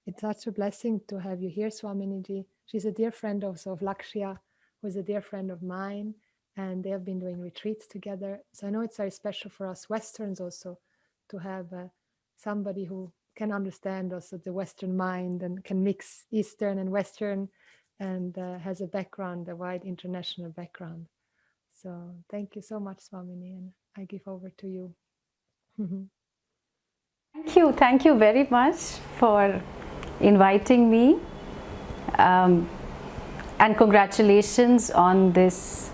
It's such a blessing to have you here, Swaminiji. She's a dear friend also of Lakshya, who is a dear friend of mine, and they have been doing retreats together. So I know it's very special for us Westerns also to have somebody who can understand also the Western mind and can mix Eastern and Western and has a background, a wide international background. So thank you so much, Swamini, and I give over to you. Thank you very much for inviting me, and congratulations on this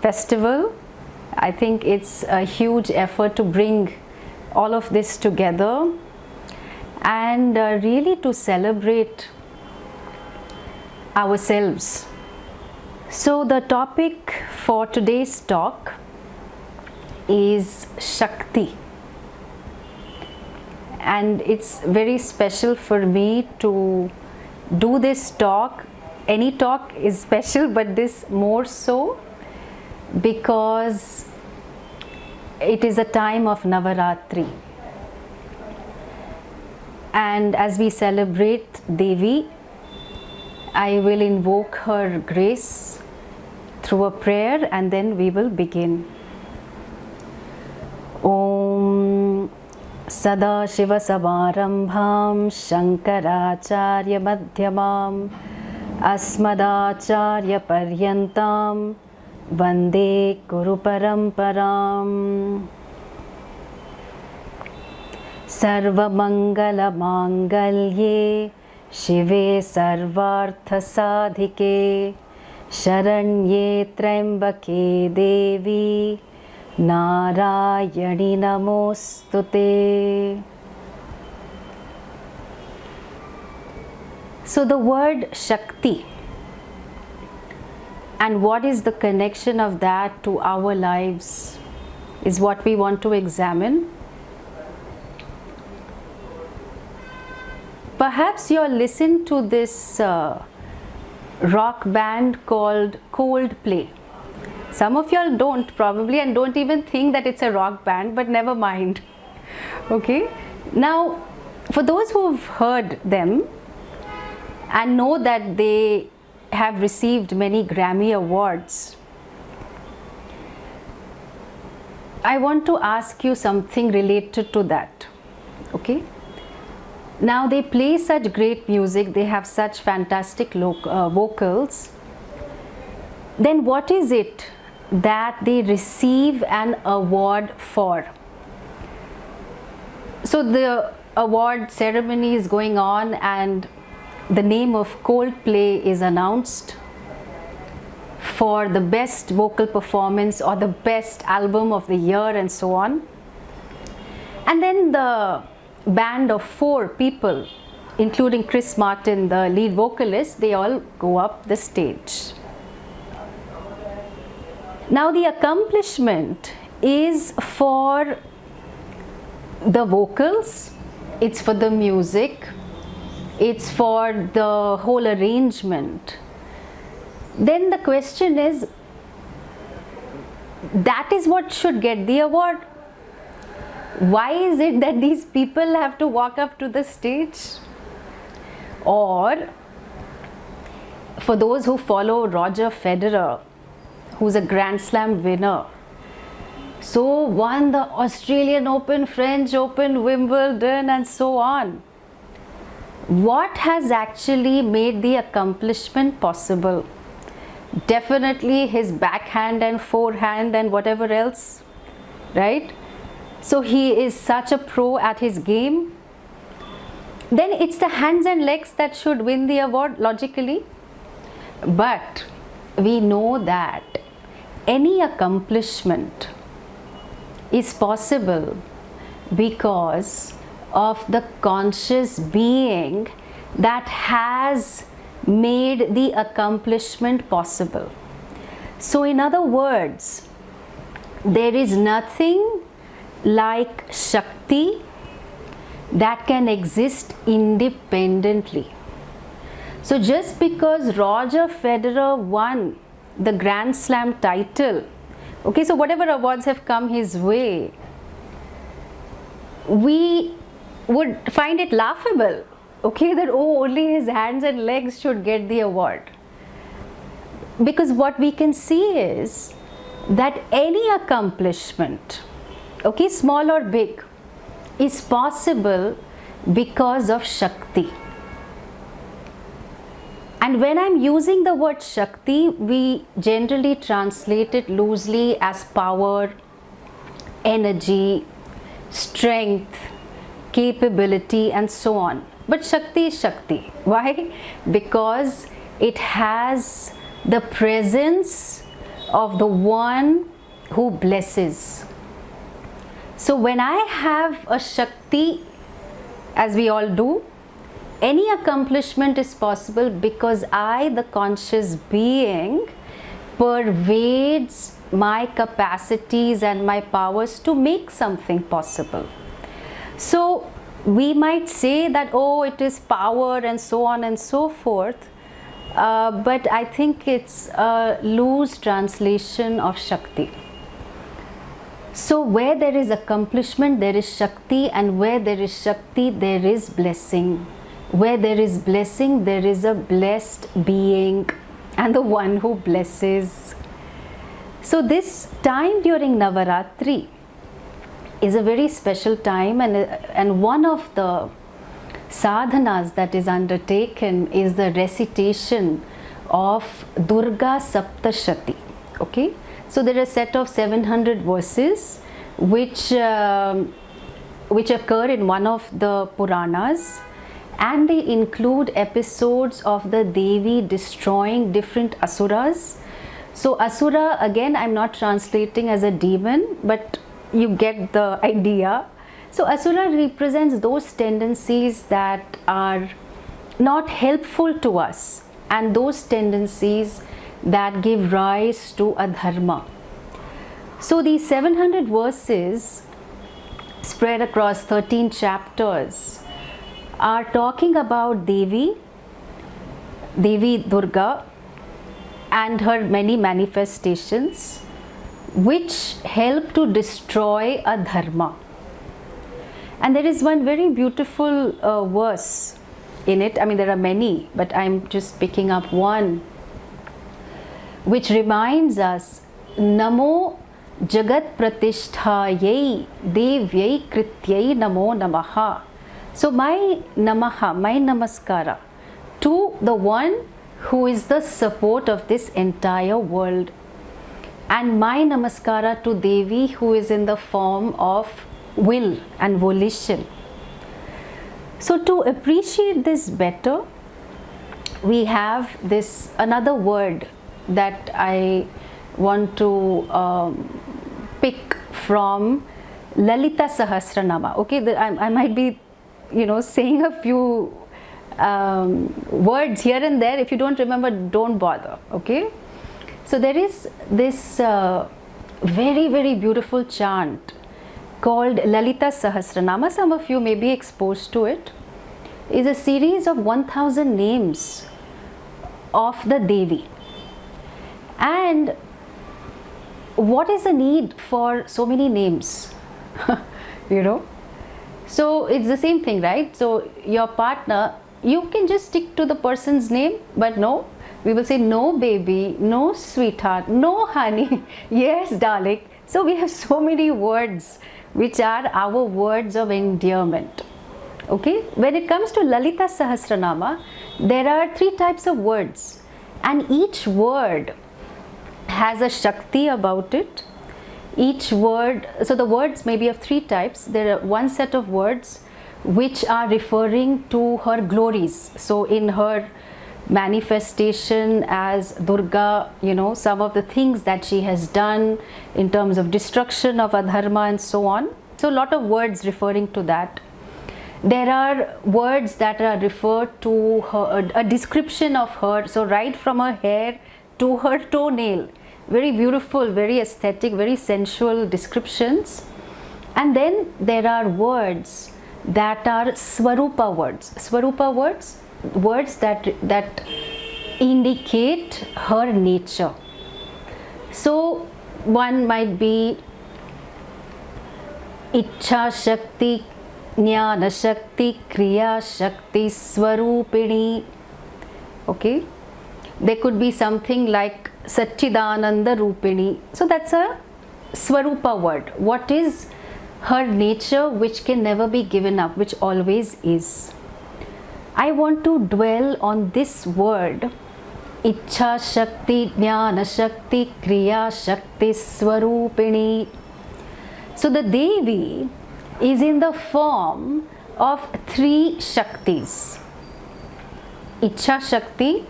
festival. I think it's a huge effort to bring all of this together and really to celebrate ourselves. So the topic for today's talk is Shakti, and it's very special for me to do this talk. Any talk is special, but this more so because it is a time of Navaratri, and as we celebrate Devi, I will invoke her grace through a prayer and then we will begin. Om Sada Shiva Samarambham Shankaracharya Madhyamam Asmadacharya Paryantam Vande Guru Paramparam. Sarva Mangala Mangalye Shive Sarvartha Sadhike Sharanye Trambake Devi Narayani Namostute. So the word Shakti, and what is the connection of that to our lives, is what we want to examine. Perhaps you listened to this rock band called Coldplay. Some of you all don't probably, and don't even think that it's a rock band, but never mind. Okay, now for those who've heard them and know that they have received many Grammy awards, I want to ask you something related to that. Okay, now they play such great music, they have such fantastic vocals. Then what is it that they receive an award for? So the award ceremony is going on and the name of Coldplay is announced for the best vocal performance or the best album of the year and so on. And then the band of 4 people, including Chris Martin, the lead vocalist, they all go up the stage. Now the accomplishment is for the vocals, it's for the music, it's for the whole arrangement. Then the question is, that is what should get the award? Why is it that these people have to walk up to the stage? Or for those who follow Roger Federer, who's a Grand Slam winner, so won the Australian Open, French Open, Wimbledon and so on. What has actually made the accomplishment possible? Definitely his backhand and forehand and whatever else, right? So he is such a pro at his game. Then it's the hands and legs that should win the award logically. But we know that any accomplishment is possible because of the conscious being that has made the accomplishment possible. So in other words, there is nothing like Shakti that can exist independently. So just because Roger Federer won the Grand Slam title, okay, so whatever awards have come his way, we would find it laughable okay, that oh, only his hands and legs should get the award. Because what we can see is that any accomplishment, okay, small or big, is possible because of Shakti. And when I'm using the word Shakti, we generally translate it loosely as power, energy, strength, capability, and so on. But Shakti is Shakti. Why? Because it has the presence of the one who blesses. So when I have a Shakti, as we all do, any accomplishment is possible because I, the conscious being, pervades my capacities and my powers to make something possible. So we might say that, oh, it is power and so on and so forth, but I think it's a loose translation of Shakti. So where there is accomplishment, there is Shakti, and where there is Shakti, there is blessing. Where there is blessing, there is a blessed being and the one who blesses. So this time during Navaratri is a very special time, and one of the sadhanas that is undertaken is the recitation of Durga Saptashati. Okay, so there are a set of 700 verses which occur in one of the Puranas, and they include episodes of the Devi destroying different asuras. So asura, again, I'm not translating as a demon, but you get the idea. So asura represents those tendencies that are not helpful to us, and those tendencies that give rise to adharma. So these 700 verses spread across 13 chapters are talking about Devi Durga and her many manifestations which help to destroy adharma. And there is one very beautiful verse in it. I mean, there are many, but I'm just picking up one which reminds us, Namo Jagat Pratisthayai Devyai Krityai Namo Namaha. So my Namaha, my Namaskara to the one who is the support of this entire world, and my Namaskara to Devi, who is in the form of will and volition. So to appreciate this better, we have this another word that I want to pick from Lalita Sahasranama. Okay, I might be, saying a few words here and there. If you don't remember, don't bother. Okay, so there is this very, very beautiful chant called Lalita Sahasranama. Some of you may be exposed to it. It's a series of 1000 names of the Devi. And what is the need for so many names? So it's the same thing, right? So your partner, you can just stick to the person's name, but no, we will say no baby, no sweetheart, no honey, yes darling. So we have so many words which are our words of endearment. Okay, when it comes to Lalita Sahasranama, there are 3 types of words, and each word has a Shakti about it. Each word, so the words may be of 3 types. There are one set of words which are referring to her glories. So in her manifestation as Durga, some of the things that she has done in terms of destruction of adharma and so on. So a lot of words referring to that. There are words that are referred to her, a description of her. So right from her hair to her toenail, very beautiful, very aesthetic, very sensual descriptions. And then there are words that are Swarupa words. Swarupa words, words that indicate her nature. So one might be Ichha Shakti Jnana Shakti, Kriya Shakti, Swarupini. Okay, there could be something like Satchidananda Rupini. So that's a Swarupa word. What is her nature which can never be given up, which always is. I want to dwell on this word, Ichha Shakti, Jnana Shakti, Kriya Shakti, Swarupini. So the Devi is in the form of three Shaktis. Ichha Shakti,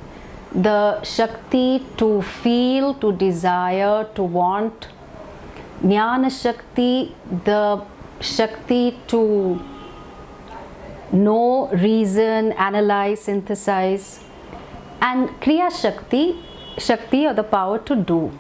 the Shakti to feel, to desire, to want. Jnana Shakti, the Shakti to know, reason, analyze, synthesize. And Kriya Shakti, Shakti or the power to do.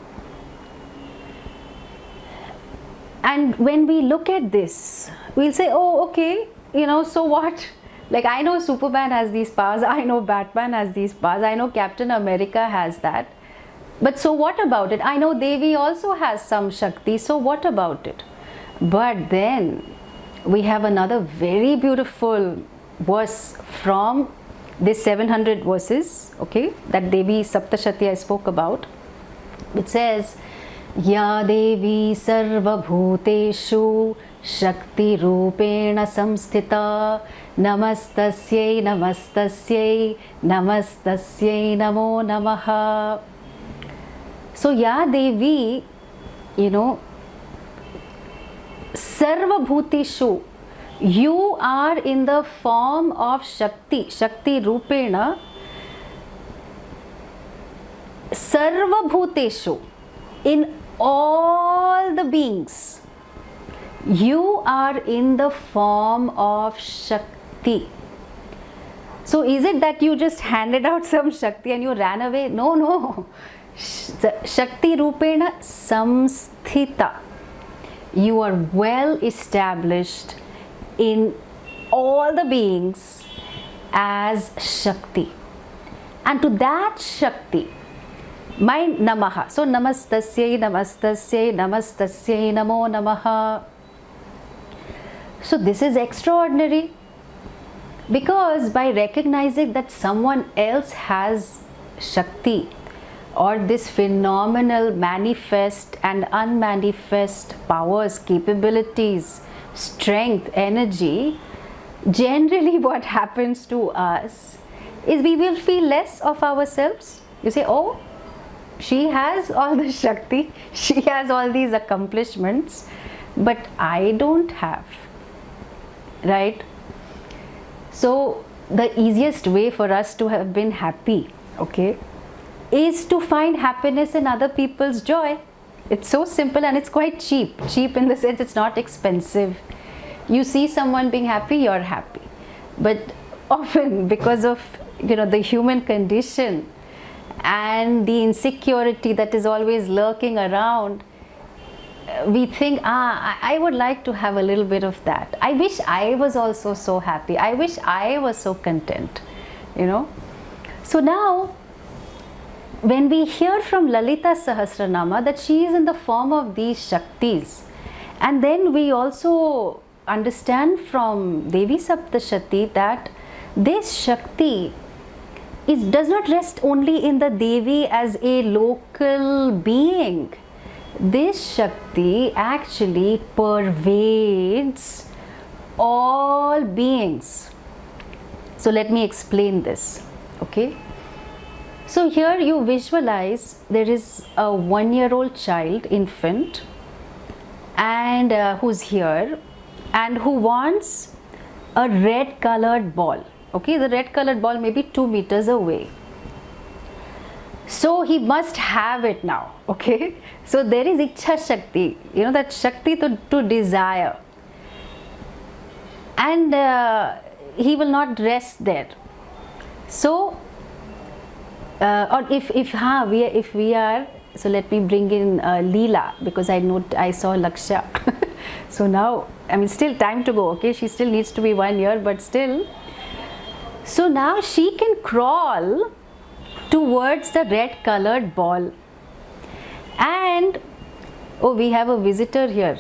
And when we look at this, we'll say, oh, okay, so what? Like, I know Superman has these powers, I know Batman has these powers, I know Captain America has that. But so what about it? I know Devi also has some Shakti, so what about it? But then we have another very beautiful verse from this 700 verses, okay, that Devi Saptashati I spoke about. It says, Ya Devi Sarva Bhuteshu Shakti Rupena Samsthita Namastasyai Namastasyai Namastasyai Namo Namaha. So Ya Devi, Sarva Bhuteshu, you are in the form of Shakti, Shakti Rupena, Sarva Bhuteshu, in all the beings. You are in the form of Shakti. So is it that you just handed out some Shakti and you ran away? No, no. Shakti Rupena Samsthita. You are well established in all the beings as Shakti. And to that Shakti, my Namaha. So Namastasyai, Namastasyai, Namastasyai, Namo Namaha. So this is extraordinary, because by recognizing that someone else has Shakti, or this phenomenal manifest and unmanifest powers, capabilities, strength, energy, generally what happens to us is we will feel less of ourselves. You say, oh, she has all the Shakti, she has all these accomplishments, but I don't have, right? So the easiest way for us to have been happy, okay, is to find happiness in other people's joy. It's so simple, and it's quite cheap. Cheap in the sense it's not expensive. You see someone being happy, you're happy. But often because of the human condition and the insecurity that is always lurking around, we think, I would like to have a little bit of that. I wish I was also so happy. I wish I was so content, So now, when we hear from Lalita Sahasranama that she is in the form of these Shaktis, and then we also understand from Devi Saptashati that this Shakti does not rest only in the Devi as a local being. This Shakti actually pervades all beings. So let me explain this, okay? So here you visualize there is a 1-year-old child, infant, and who's here and who wants a red colored ball. Okay, the red colored ball may be 2 meters away. So he must have it now, okay? So there is Ichha Shakti, that Shakti to desire. And he will not rest there. So, or if we are, so let me bring in Leela, because I saw Lakshya. So now, still time to go, okay? She still needs to be 1 year, but still. So now she can crawl towards the red colored ball. And, oh, we have a visitor here.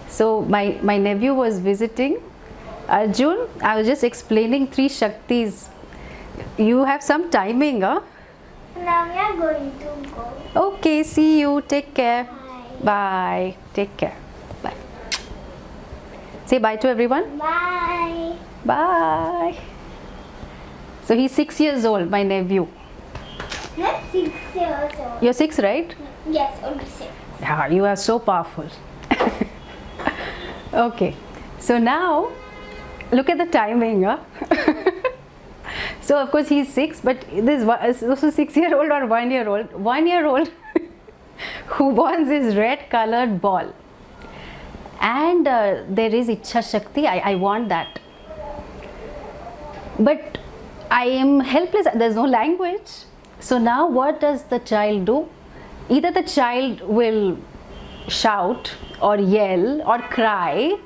So my nephew was visiting, Arjun, I was just explaining 3 Shaktis. You have some timing, huh? Now we are going to go. Okay, see you. Take care. Bye. Bye. Take care. Bye. Say bye to everyone. Bye. Bye. So he's 6 years old, my nephew. Not 6 years old. You're 6, right? Yes, only 6. Yeah, you are so powerful. Okay. So now, look at the timing, huh? So of course he's 6, but this is also 6-year-old or 1-year-old. 1-year-old who wants this red colored ball. And there is Ichha Shakti, I want that. But I am helpless, there's no language. So now what does the child do? Either the child will shout or yell or cry,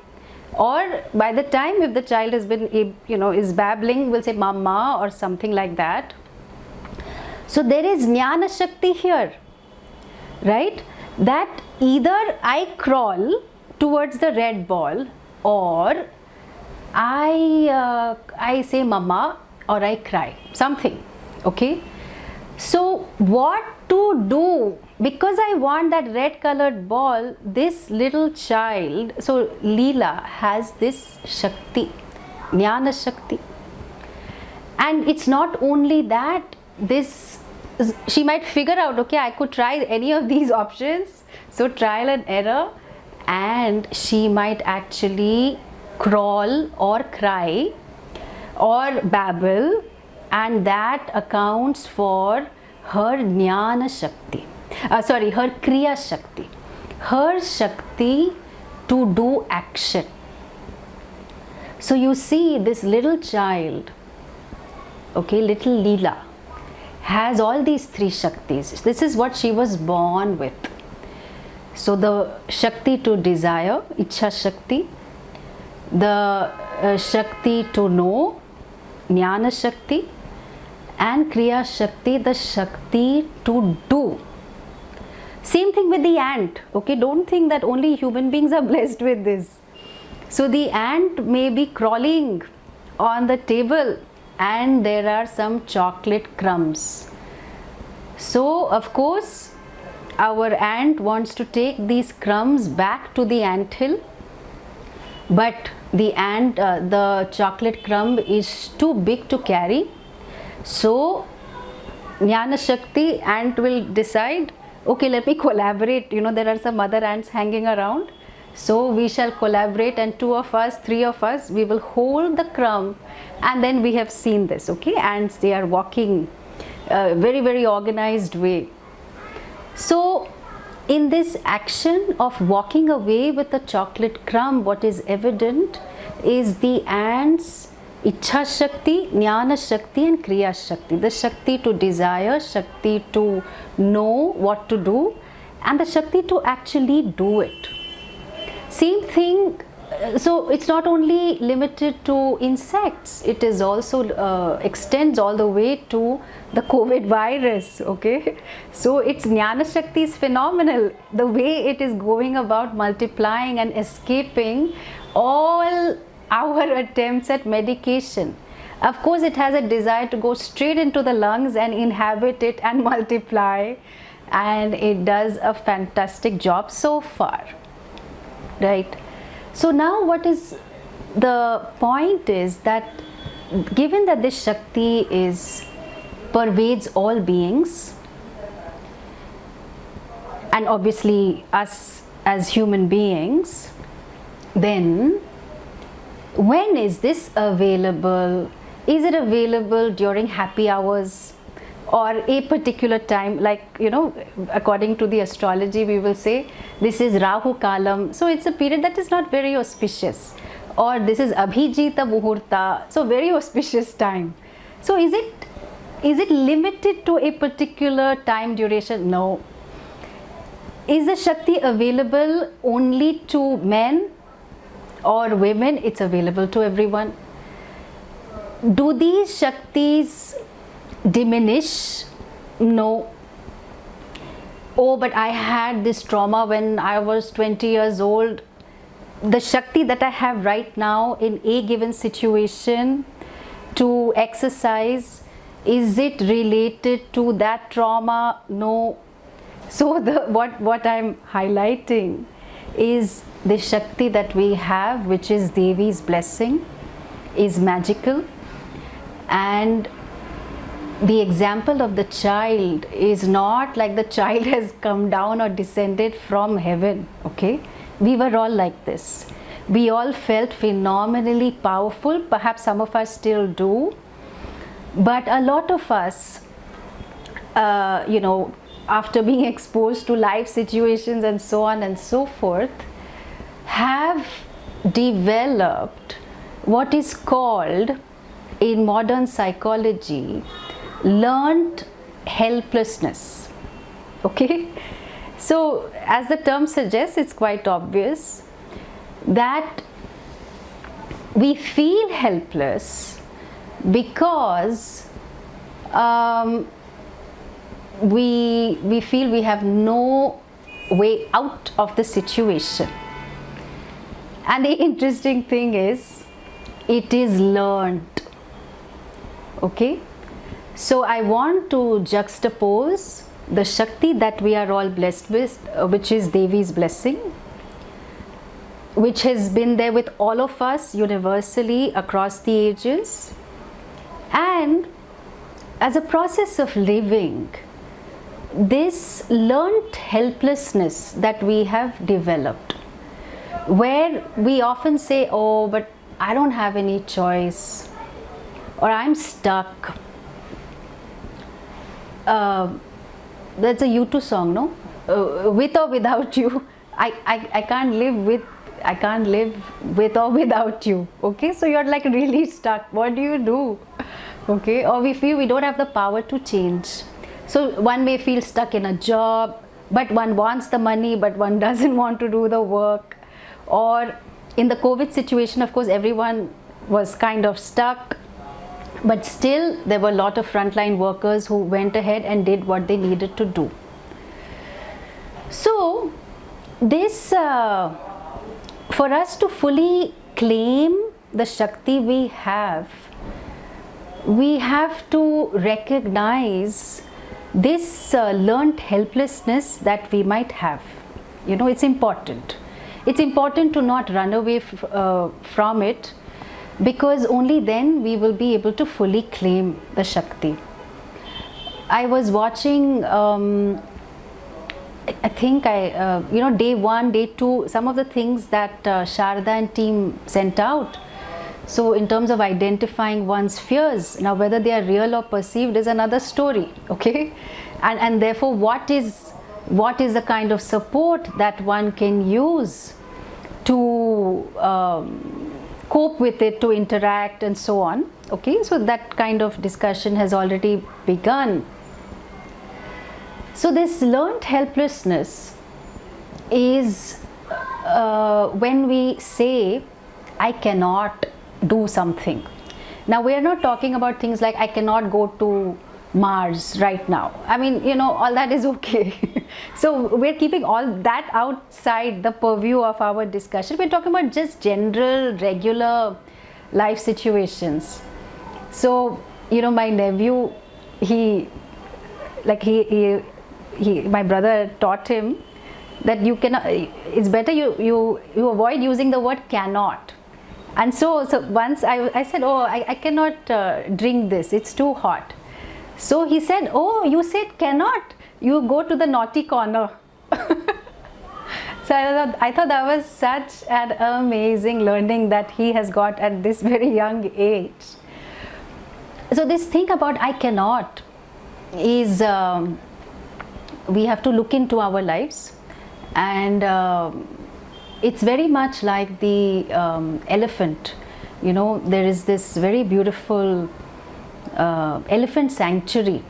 or by the time if the child has been, is babbling, will say mama or something like that. So there is Jnana Shakti here, right? That either I crawl towards the red ball, or I say mama, or I cry, something, okay? So what to do? Because I want that red colored ball, this little child, so Leela has this Shakti, Jnana Shakti. And it's not only that, she might figure out, okay, I could try any of these options. So trial and error, and she might actually crawl or cry or babble, and that accounts for her Jnana Shakti. Her Kriya Shakti. Her Shakti to do action. So you see, this little child, okay, little Leela, has all these 3 Shaktis. This is what she was born with. So the Shakti to desire, Ichha Shakti, the Shakti to know, Jnana Shakti, and Kriya Shakti, the Shakti to do. Same thing with the ant, okay? Don't think that only human beings are blessed with this. So the ant may be crawling on the table and there are some chocolate crumbs. So of course our ant wants to take these crumbs back to the anthill, but the chocolate crumb is too big to carry. So Jnana Shakti, ant will decide, okay, let me collaborate. There are some other ants hanging around. So we shall collaborate, and 2 of us, 3 of us, we will hold the crumb. And then we have seen this, okay? Ants, they are walking very, very organized way. So in this action of walking away with the chocolate crumb, what is evident is the ants' Ichha Shakti, Jnana Shakti and Kriya Shakti. The Shakti to desire, Shakti to know what to do, and the Shakti to actually do it. Same thing, so it's not only limited to insects, it is also extends all the way to the COVID virus, okay? So its Jnana Shakti is phenomenal. The way it is going about multiplying and escaping all our attempts at medication. Of course, it has a desire to go straight into the lungs and inhabit it and multiply, and it does a fantastic job so far, right? So now what is the point is that given that this Shakti pervades all beings, and obviously us as human beings, then when is this available? Is it available during happy hours or a particular time? Like, according to the astrology, we will say this is Rahu Kalam. So it's a period that is not very auspicious. Or this is Abhijita Muhurta. So very auspicious time. So is it limited to a particular time duration? No. Is the Shakti available only to men or women? It's available to everyone. Do these Shaktis diminish? No. Oh, but I had this trauma when I was 20 years old. the Shakti that I have right now in a given situation to exercise, is it related to that trauma? No. So what I'm highlighting is the Shakti that we have, which is Devi's blessing, is magical. And the example of the child is not like the child has come down or descended from heaven, okay? We were all like this. We all felt phenomenally powerful. Perhaps some of us still do. But a lot of us, after being exposed to life situations and so on and so forth, have developed what is called in modern psychology learned helplessness. Okay? So, as the term suggests, it's quite obvious that we feel helpless because we feel we have no way out of the situation. And the interesting thing is, it is learned. Okay? So I want to juxtapose the Shakti that we are all blessed with, which is Devi's blessing, which has been there with all of us universally across the ages, and as a process of living, this learnt helplessness that we have developed, where we often say, oh, but I don't have any choice, or I'm stuck. That's a U2 song, no? With or without you, I can't live with or without you. Okay, so you're like really stuck. What do you do? Okay, or we feel we don't have the power to change. So one may feel stuck in a job, but one wants the money, but one doesn't want to do the work. Or in the COVID situation, of course, everyone was kind of stuck. But still, there were a lot of frontline workers who went ahead and did what they needed to do. So, this, for us to fully claim the Shakti we have to recognize this learnt helplessness that we might have. You know, it's important. It's important to not run away from it, because only then we will be able to fully claim the Shakti. I was watching, I think day 1, day 2, some of the things that Sharda and team sent out. So in terms of identifying one's fears, now whether they are real or perceived is another story, okay? And therefore what is the kind of support that one can use to cope with it, to interact and so on. Okay, so that kind of discussion has already begun. So this learned helplessness is when we say, I cannot do something. Now we are not talking about things like I cannot go to Mars right now. I mean, you know, all that is okay. So we're keeping all that outside the purview of our discussion. We're talking about just general, regular life situations. So, you know, my nephew, my brother taught him that you cannot, it's better you avoid using the word cannot. And so once I said, oh, I cannot drink this, it's too hot. So he said, oh, you said cannot, you go to the naughty corner. So I thought that was such an amazing learning that he has got at this very young age. So this thing about I cannot is, we have to look into our lives, and it's very much like the elephant. You know, there is this very beautiful elephant sanctuary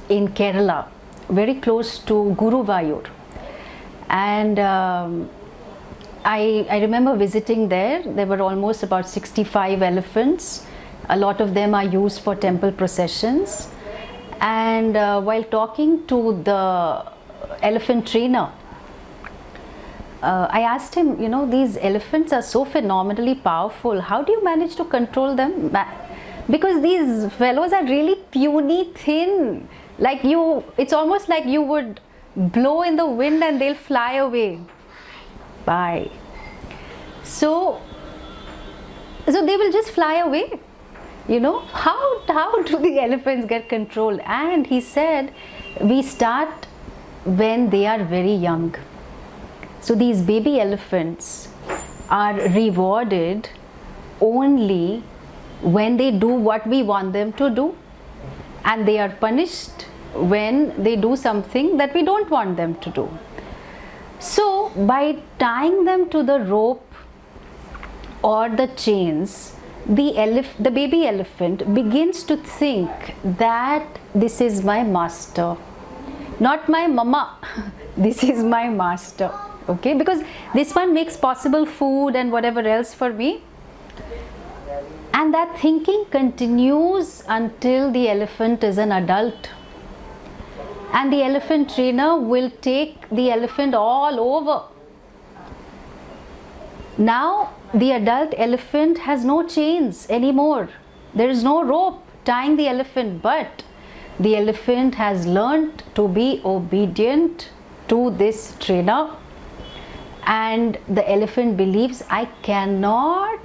in Kerala, very close to Guruvayur, and I remember visiting there. There were almost about 65 elephants. A lot of them are used for temple processions, and while talking to the elephant trainer, I asked him, you know, these elephants are so phenomenally powerful. How do you manage to control them? Because these fellows are really puny, thin. Like you, it's almost like you would blow in the wind and they'll fly away. Bye. So they will just fly away. You know, how do the elephants get controlled? And he said, we start when they are very young. So these baby elephants are rewarded only when they do what we want them to do, and they are punished when they do something that we don't want them to do. So by tying them to the rope or the chains, the baby elephant begins to think that this is my master, not my mama. This is my master. Okay, because this one makes possible food and whatever else for me. And that thinking continues until the elephant is an adult. And the elephant trainer will take the elephant all over. Now the adult elephant has no chains anymore. There is no rope tying the elephant, but the elephant has learned to be obedient to this trainer. And the elephant believes, I cannot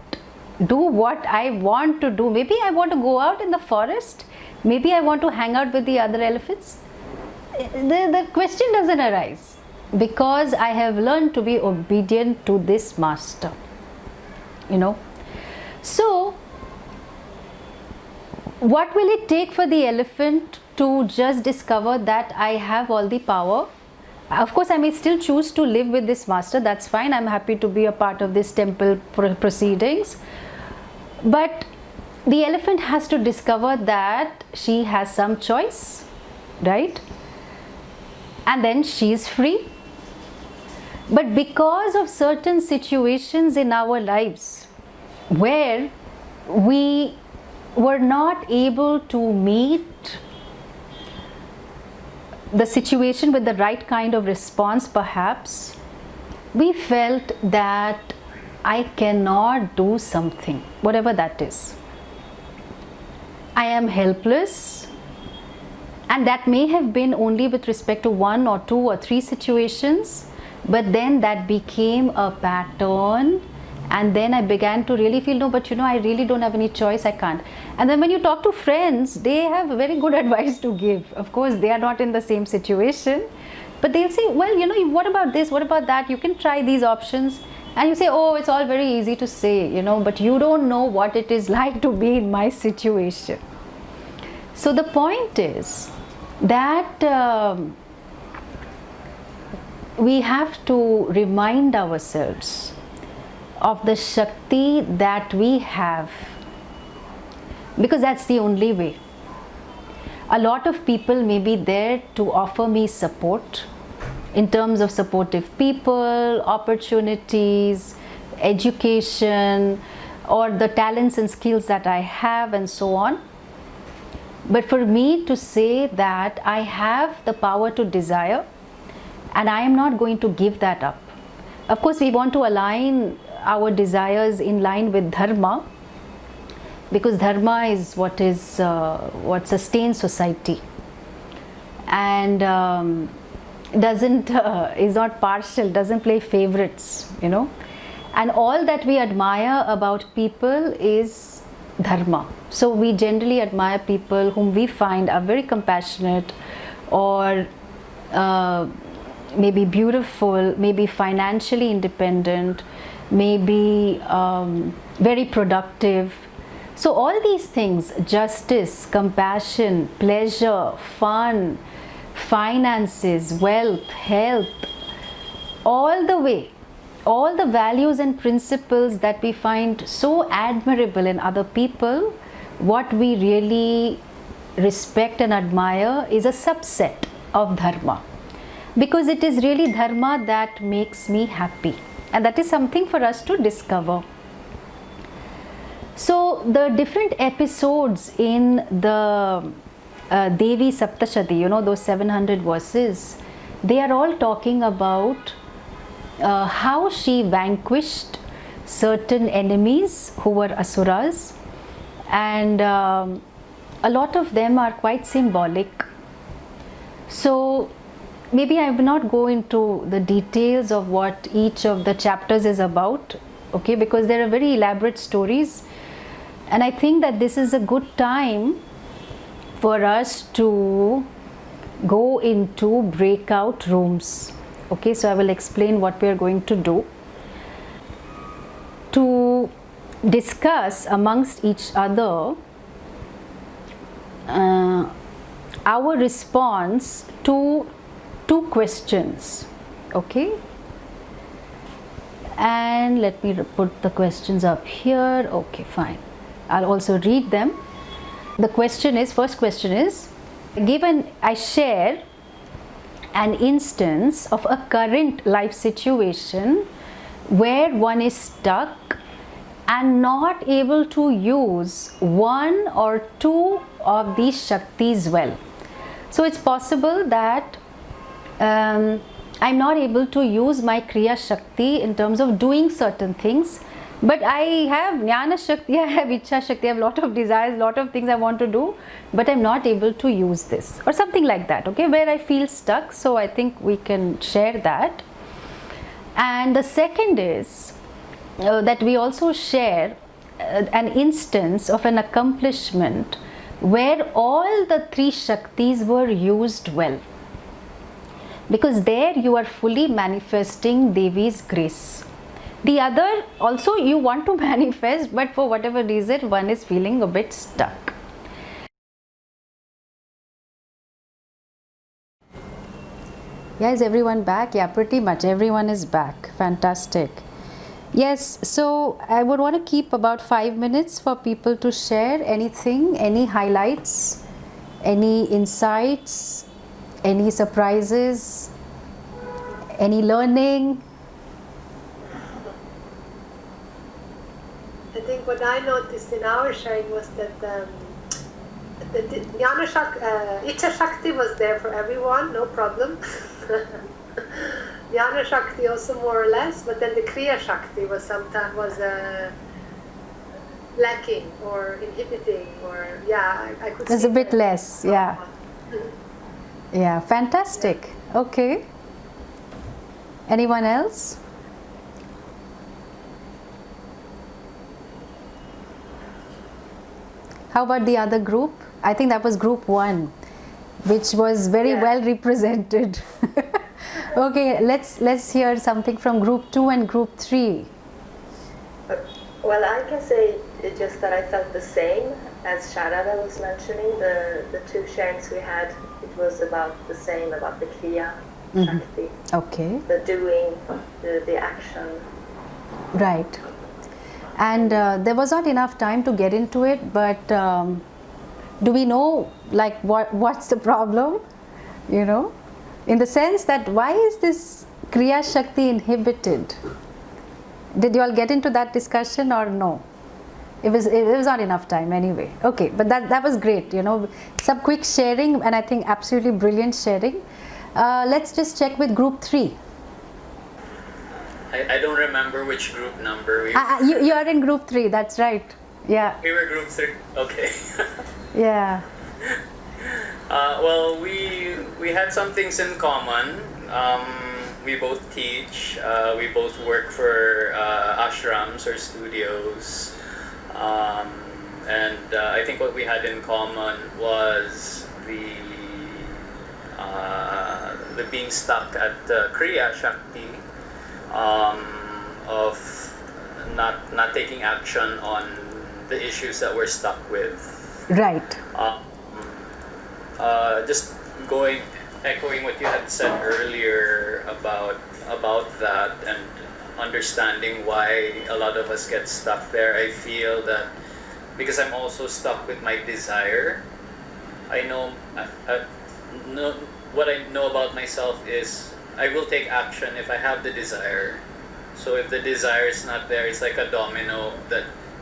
do what I want to do. Maybe I want to go out in the forest. Maybe I want to hang out with the other elephants. The question doesn't arise, because I have learned to be obedient to this master. You know. So, what will it take for the elephant to just discover that I have all the power? Of course, I may still choose to live with this master. That's fine. I'm happy to be a part of this temple proceedings. But the elephant has to discover that she has some choice, right? And then she is free. But because of certain situations in our lives where we were not able to meet the situation with the right kind of response, perhaps, we felt that I cannot do something, whatever that is. I am helpless, and that may have been only with respect to 1 or 2 or 3 situations, but then that became a pattern, and then I began to really feel, no, but you know, I really don't have any choice, I can't. And then when you talk to friends, they have very good advice to give. Of course, they are not in the same situation, but they'll say, well, you know, what about this, what about that, you can try these options. And you say, oh, it's all very easy to say, you know, but you don't know what it is like to be in my situation. So the point is that we have to remind ourselves of the Shakti that we have, because that's the only way. A lot of people may be there to offer me support in terms of supportive people, opportunities, education, or the talents and skills that I have, and so on. But for me to say that I have the power to desire, and I am not going to give that up. Of course, we want to align our desires in line with dharma, because dharma is what sustains society, and is not partial, doesn't play favorites, you know. And all that we admire about people is dharma. So we generally admire people whom we find are very compassionate, or maybe beautiful, maybe financially independent, maybe very productive. So all these things, justice, compassion, pleasure, fun, finances, wealth, health, all the way, all the values and principles that we find so admirable in other people, what we really respect and admire is a subset of dharma, because it is really dharma that makes me happy, and that is something for us to discover. So the different episodes in the Devi Saptashati, you know, those 700 verses, they are all talking about how she vanquished certain enemies who were asuras, and a lot of them are quite symbolic. So maybe I will not go into the details of what each of the chapters is about, okay, because there are very elaborate stories, and I think that this is a good time for us to go into breakout rooms. Okay, so I will explain what we are going to do to discuss amongst each other our response to two questions. Okay, and let me put the questions up here. Okay, fine, I'll also read them. The question is, first question is, given I share an instance of a current life situation where one is stuck and not able to use one or two of these Shaktis well. So it's possible that I'm not able to use my Kriya Shakti in terms of doing certain things, but I have Jnana Shakti, I have Ichha Shakti, I have a lot of desires, lot of things I want to do, but I'm not able to use this, or something like that, okay, where I feel stuck. So I think we can share that. And the second is that we also share an instance of an accomplishment where all the three Shaktis were used well, because there you are fully manifesting Devi's grace. The other also you want to manifest, but for whatever reason one is feeling a bit stuck. Yeah, is everyone back? Yeah, pretty much everyone is back. Fantastic. Yes, so I would want to keep about 5 minutes for people to share anything, any highlights, any insights, any surprises, any learning. I think what I noticed in our sharing was that the Jnana Ichha Shakti was there for everyone, no problem. Jnana Shakti also more or less, but then the Kriya Shakti was sometimes lacking or inhibiting, or I could see it's a bit less, yeah. Yeah, fantastic. Okay. Anyone else? How about the other group? I think that was group 1, which was very well represented. Okay, let's hear something from group 2 and group 3. Well, I can say just that I felt the same as Sharada was mentioning. The two sharings we had, it was about the same, about the Kriya Shakti. Okay. The doing, the action. Right. And there was not enough time to get into it, but do we know like what's the problem, you know, in the sense that why is this Kriya Shakti inhibited? Did you all get into that discussion or no? It was not enough time anyway. Okay, but that was great, you know, some quick sharing, and I think absolutely brilliant sharing. Let's just check with group 3. I don't remember which group number we were. You are in group 3, that's right. Yeah. We were group 3. Okay. Yeah. Well, we had some things in common. We both teach. We both work for ashrams or studios. And I think what we had in common was the being stuck at the Kriya Shakti, of not taking action on the issues that we're stuck with. Right. Just echoing what you had said earlier about that, and understanding why a lot of us get stuck there. I feel that because I'm also stuck with my desire, I know what I know about myself is I will take action if I have the desire. So if the desire is not there, it's like a domino,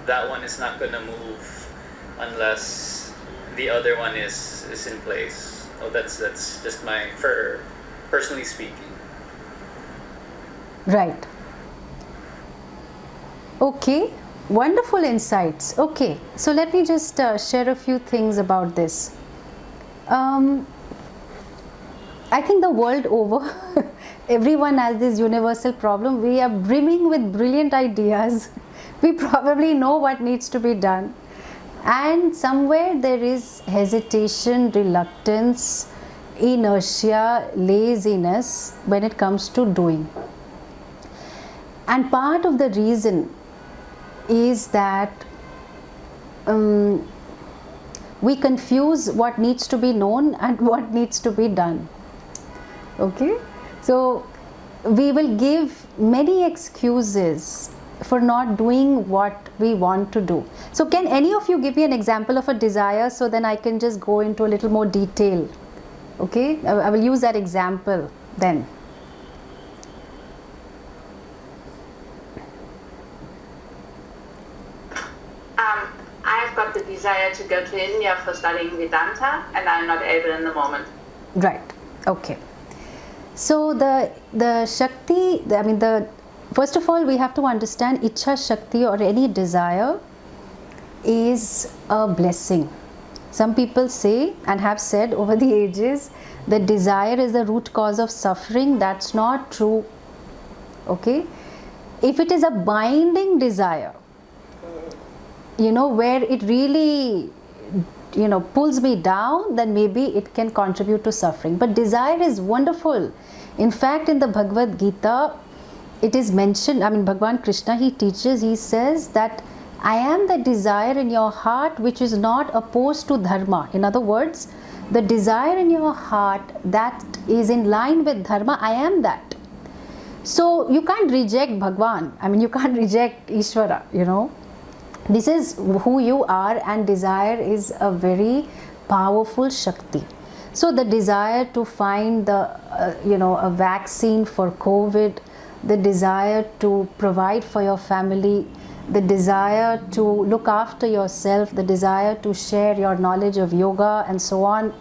that one is not going to move unless the other one is in place. Oh, that's just personally speaking. Right. Okay, wonderful insights. Okay, so let me just share a few things about this. I think the world over, everyone has this universal problem. We are brimming with brilliant ideas. We probably know what needs to be done. And somewhere there is hesitation, reluctance, inertia, laziness when it comes to doing. And part of the reason is that we confuse what needs to be known and what needs to be done. Okay, so we will give many excuses for not doing what we want to do. So can any of you give me an example of a desire, so then I can just go into a little more detail? Okay, I will use that example then. I've got the desire to go to India for studying Vedanta, and I'm not able in the moment. Right. Okay. So the Shakti, first of all, we have to understand Ichha Shakti or any desire is a blessing. Some people say and have said over the ages that desire is the root cause of suffering. That's not true. Okay. If it is a binding desire, where it really, pulls me down, then maybe it can contribute to suffering. But desire is wonderful. In fact, in the Bhagavad Gita, it is mentioned, Bhagavan Krishna, he teaches, he says that I am the desire in your heart which is not opposed to dharma. In other words, the desire in your heart that is in line with dharma, I am that. So you can't reject Bhagwan. You can't reject Ishvara, This is who you are, and desire is a very powerful Shakti. So the desire to find a vaccine for COVID, the desire to provide for your family, the desire to look after yourself, the desire to share your knowledge of yoga and so on,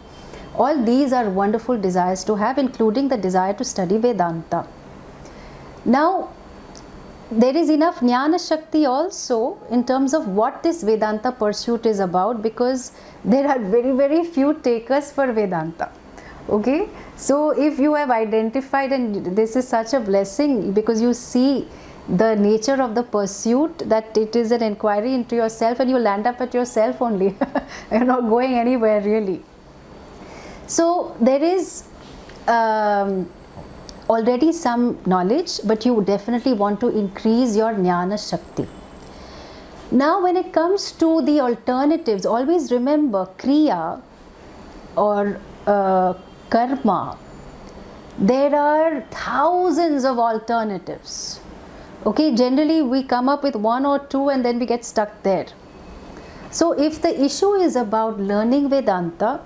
all these are wonderful desires to have, including the desire to study Vedanta. Now, there is enough Jnana Shakti also in terms of what this Vedanta pursuit is about, because there are very, very few takers for Vedanta. Okay, so if you have identified, and this is such a blessing because you see the nature of the pursuit, that it is an inquiry into yourself and you land up at yourself only. You're not going anywhere really. So there is already some knowledge, but you definitely want to increase your Jnana Shakti. Now when it comes to the alternatives, always remember Kriya or Karma, there are thousands of alternatives. Okay, generally we come up with one or two and then we get stuck there. So if the issue is about learning Vedanta,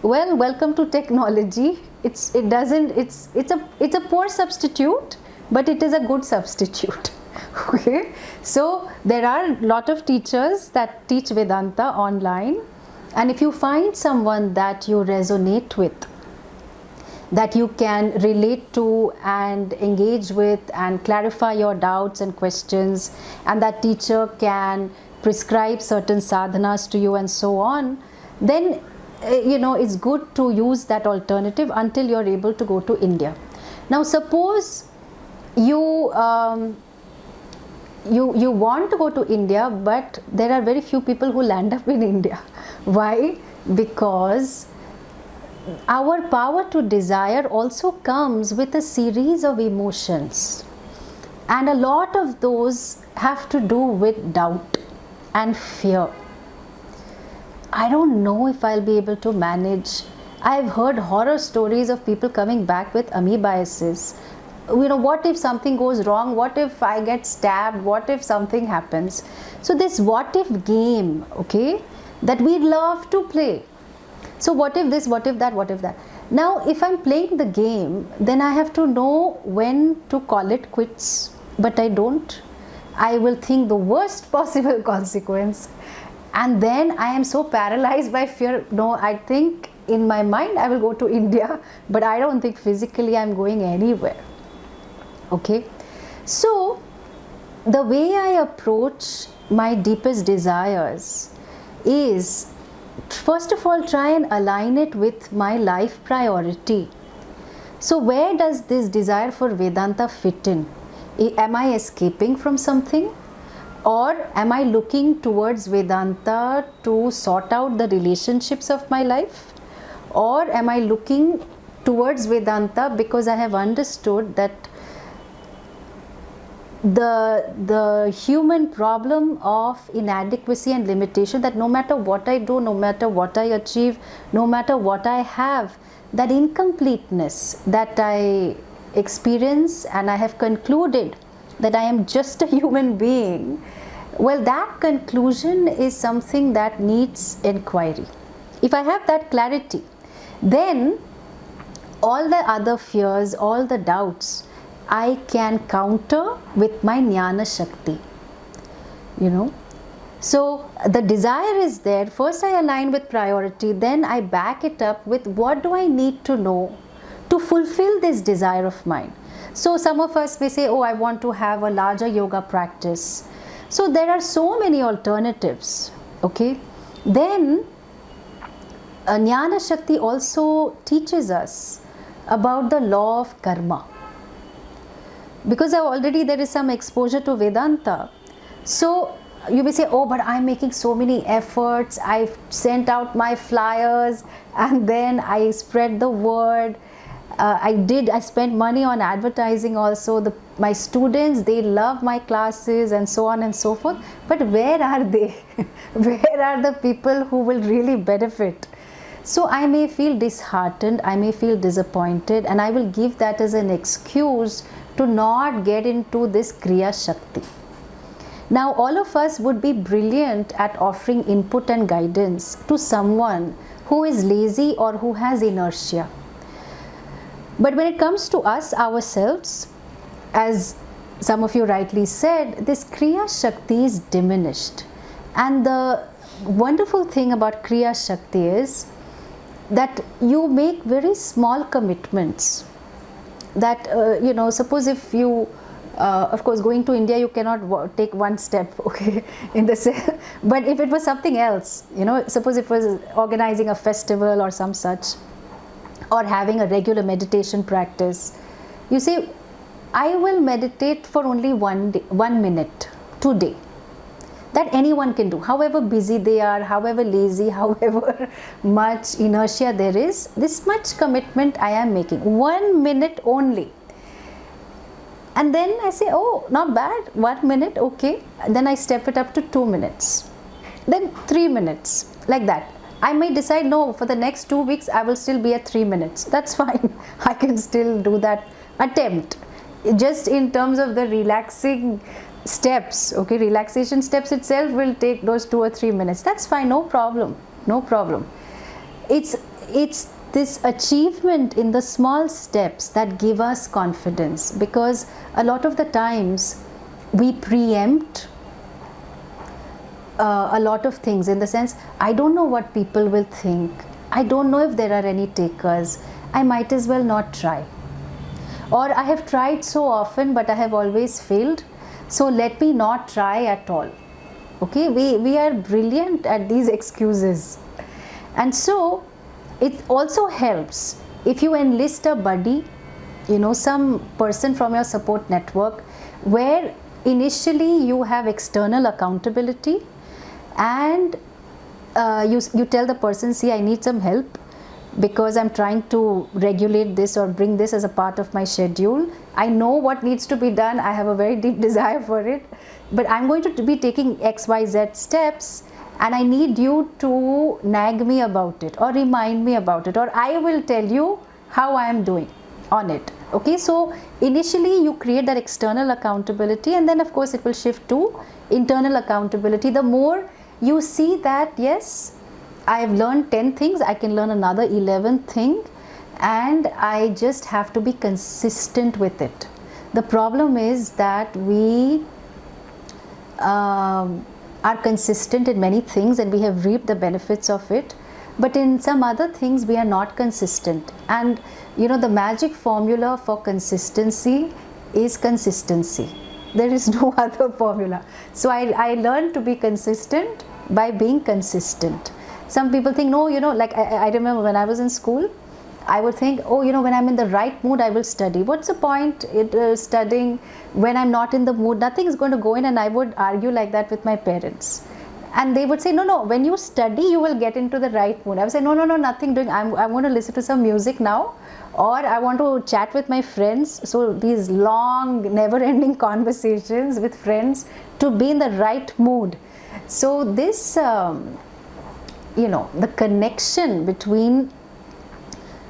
well, welcome to technology. It's a poor substitute, but it is a good substitute. Okay, so there are a lot of teachers that teach Vedanta online, and if you find someone that you resonate with, that you can relate to and engage with and clarify your doubts and questions, and that teacher can prescribe certain sadhanas to you and so on, then it's good to use that alternative until you're able to go to India. Now suppose you want to go to India, but there are very few people who land up in India. Why? Because our power to desire also comes with a series of emotions, and a lot of those have to do with doubt and fear. I don't know if I'll be able to manage. I've heard horror stories of people coming back with amoebiasis. What if something goes wrong? What if I get stabbed? What if something happens? So this what if game, okay, that we love to play. So what if this, what if that, what if that? Now if I'm playing the game, then I have to know when to call it quits, but I don't. I will think the worst possible consequence, and then I am so paralyzed by fear. No, I think in my mind I will go to India, but I don't think physically I'm going anywhere. Okay, So the way I approach my deepest desires is, first of all, try and align it with my life priority. So where does this desire for Vedanta fit in? Am I escaping from something? Or am I looking towards Vedanta to sort out the relationships of my life? Or am I looking towards Vedanta because I have understood that the human problem of inadequacy and limitation, that no matter what I do, no matter what I achieve, no matter what I have, that incompleteness that I experience, and I have concluded that I am just a human being, well, that conclusion is something that needs inquiry. If I have that clarity, then all the other fears, all the doubts, I can counter with my Jnana Shakti, you know. So the desire is there. First I align with priority, then I back it up with what do I need to know to fulfill this desire of mine. So some of us may say, oh, I want to have a larger yoga practice. So there are so many alternatives, okay. Then Jnana Shakti also teaches us about the law of karma. Because already there is some exposure to Vedanta. So you may say, oh, but I'm making so many efforts, I've sent out my flyers and then I spread the word. I spent money on advertising also. My students, they love my classes and so on and so forth. But where are they? Where are the people who will really benefit? So I may feel disheartened, I may feel disappointed, and I will give that as an excuse to not get into this Kriya Shakti. Now all of us would be brilliant at offering input and guidance to someone who is lazy or who has inertia. But when it comes to us ourselves, as some of you rightly said, this Kriya Shakti is diminished. And the wonderful thing about Kriya Shakti is that you make very small commitments. That, you know, suppose if you, of course, going to India, you cannot take one step, okay, in the sense, but if it was something else, you know, suppose it was organizing a festival or some such, or having a regular meditation practice, you say, I will meditate for only 1 minute today. That anyone can do, however busy they are, however lazy, however much inertia there is, this much commitment I am making, 1 minute only. And then I say, oh, not bad, 1 minute, okay. And then I step it up to 2 minutes, then 3 minutes, like that. I may decide, no, for the next 2 weeks, I will still be at 3 minutes. That's fine. I can still do that attempt. Just in terms of the relaxing steps, okay, relaxation steps itself will take those 2 or 3 minutes. That's fine, no problem, no problem. It's this achievement in the small steps that give us confidence, because a lot of the times we preempt a lot of things, in the sense, I don't know what people will think, I don't know if there are any takers, I might as well not try, or I have tried so often but I have always failed, so let me not try at all. Okay, we are brilliant at these excuses. And so it also helps if you enlist a buddy, you know, some person from your support network, where initially you have external accountability, and you tell the person, see, I need some help because I'm trying to regulate this or bring this as a part of my schedule. I know what needs to be done, I have a very deep desire for it, but I'm going to be taking XYZ steps, and I need you to nag me about it or remind me about it, or I will tell you how I am doing on it. Okay, so initially you create that external accountability, and then of course it will shift to internal accountability. The more you see that, yes, I have learned 10 things, I can learn another 11th thing, and I just have to be consistent with it. The problem is that we are consistent in many things and we have reaped the benefits of it, but in some other things we are not consistent. And you know, the magic formula for consistency is consistency. There is no other formula. So I learned to be consistent by being consistent. Some people think, no, like I remember when I was in school, I would think, oh, when I'm in the right mood, I will study. What's the point studying when I'm not in the mood? Nothing is going to go in. And I would argue like that with my parents. And they would say, no, when you study, you will get into the right mood. I would say, no, nothing doing. I want to listen to some music now, or I want to chat with my friends. So these long, never-ending conversations with friends to be in the right mood. So this, the connection between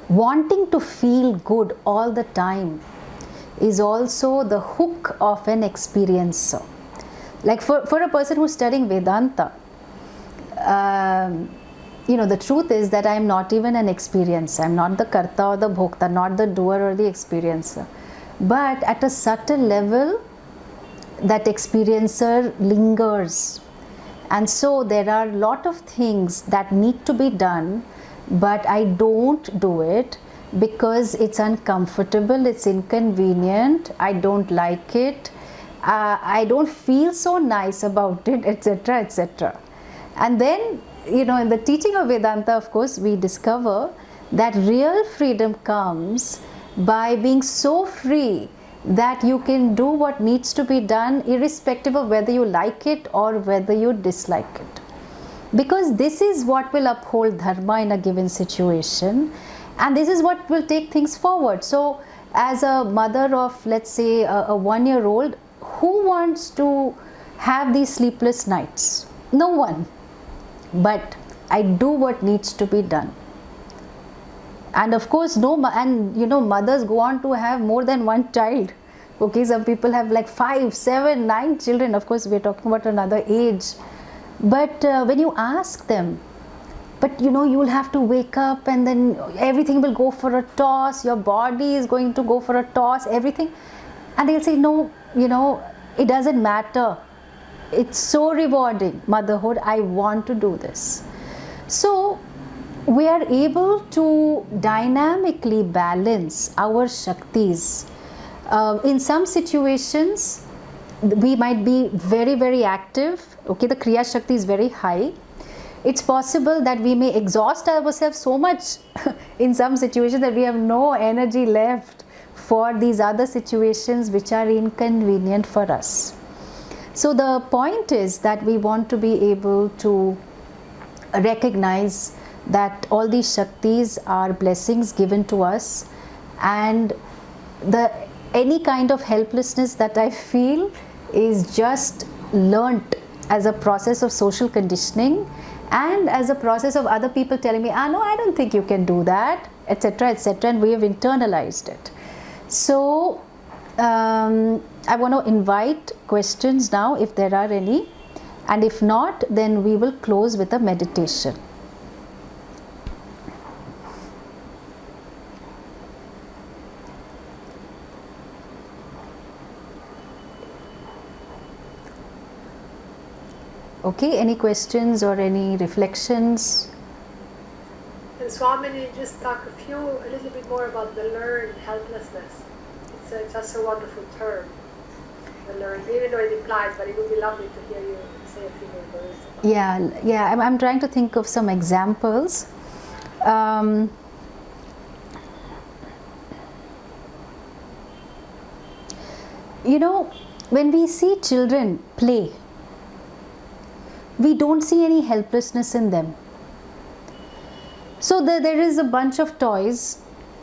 wanting to feel good all the time is also the hook of an experiencer. Like for a person who's studying Vedanta, the truth is that I'm not even an experiencer. I'm not the karta or the bhokta, not the doer or the experiencer. But at a subtle level, that experiencer lingers. And so there are a lot of things that need to be done, but I don't do it because it's uncomfortable, it's inconvenient, I don't like it, I don't feel so nice about it, etc., etc. And then, in the teaching of Vedanta, of course, we discover that real freedom comes by being so free that you can do what needs to be done irrespective of whether you like it or whether you dislike it. Because this is what will uphold dharma in a given situation, and this is what will take things forward. So as a mother of, let's say, a 1-year-old, who wants to have these sleepless nights? No one. But I do what needs to be done. And of course, mothers go on to have more than one child. Okay, some people have like 5, 7, 9 children. Of course, we're talking about another age. But when you ask them, but you will have to wake up and then everything will go for a toss, your body is going to go for a toss, everything. And they'll say, no, it doesn't matter. It's so rewarding, motherhood, I want to do this. So we are able to dynamically balance our Shaktis. In some situations, we might be very, very active. Okay, the Kriya Shakti is very high. It's possible that we may exhaust ourselves so much in some situations that we have no energy left for these other situations which are inconvenient for us. So the point is that we want to be able to recognize that all these Shaktis are blessings given to us, and any kind of helplessness that I feel is just learnt as a process of social conditioning and as a process of other people telling me, no, I don't think you can do that, etc., etc., and we have internalized it. So I want to invite questions now if there are any, and if not, then we will close with a meditation. Okay, any questions or any reflections? And Swamini, just talk a little bit more about the learned helplessness. It's just a wonderful term, the learned, even though it implies, but it would be lovely to hear you say a few more words. Yeah, I'm trying to think of some examples. When we see children play, we don't see any helplessness in them. So there is a bunch of toys,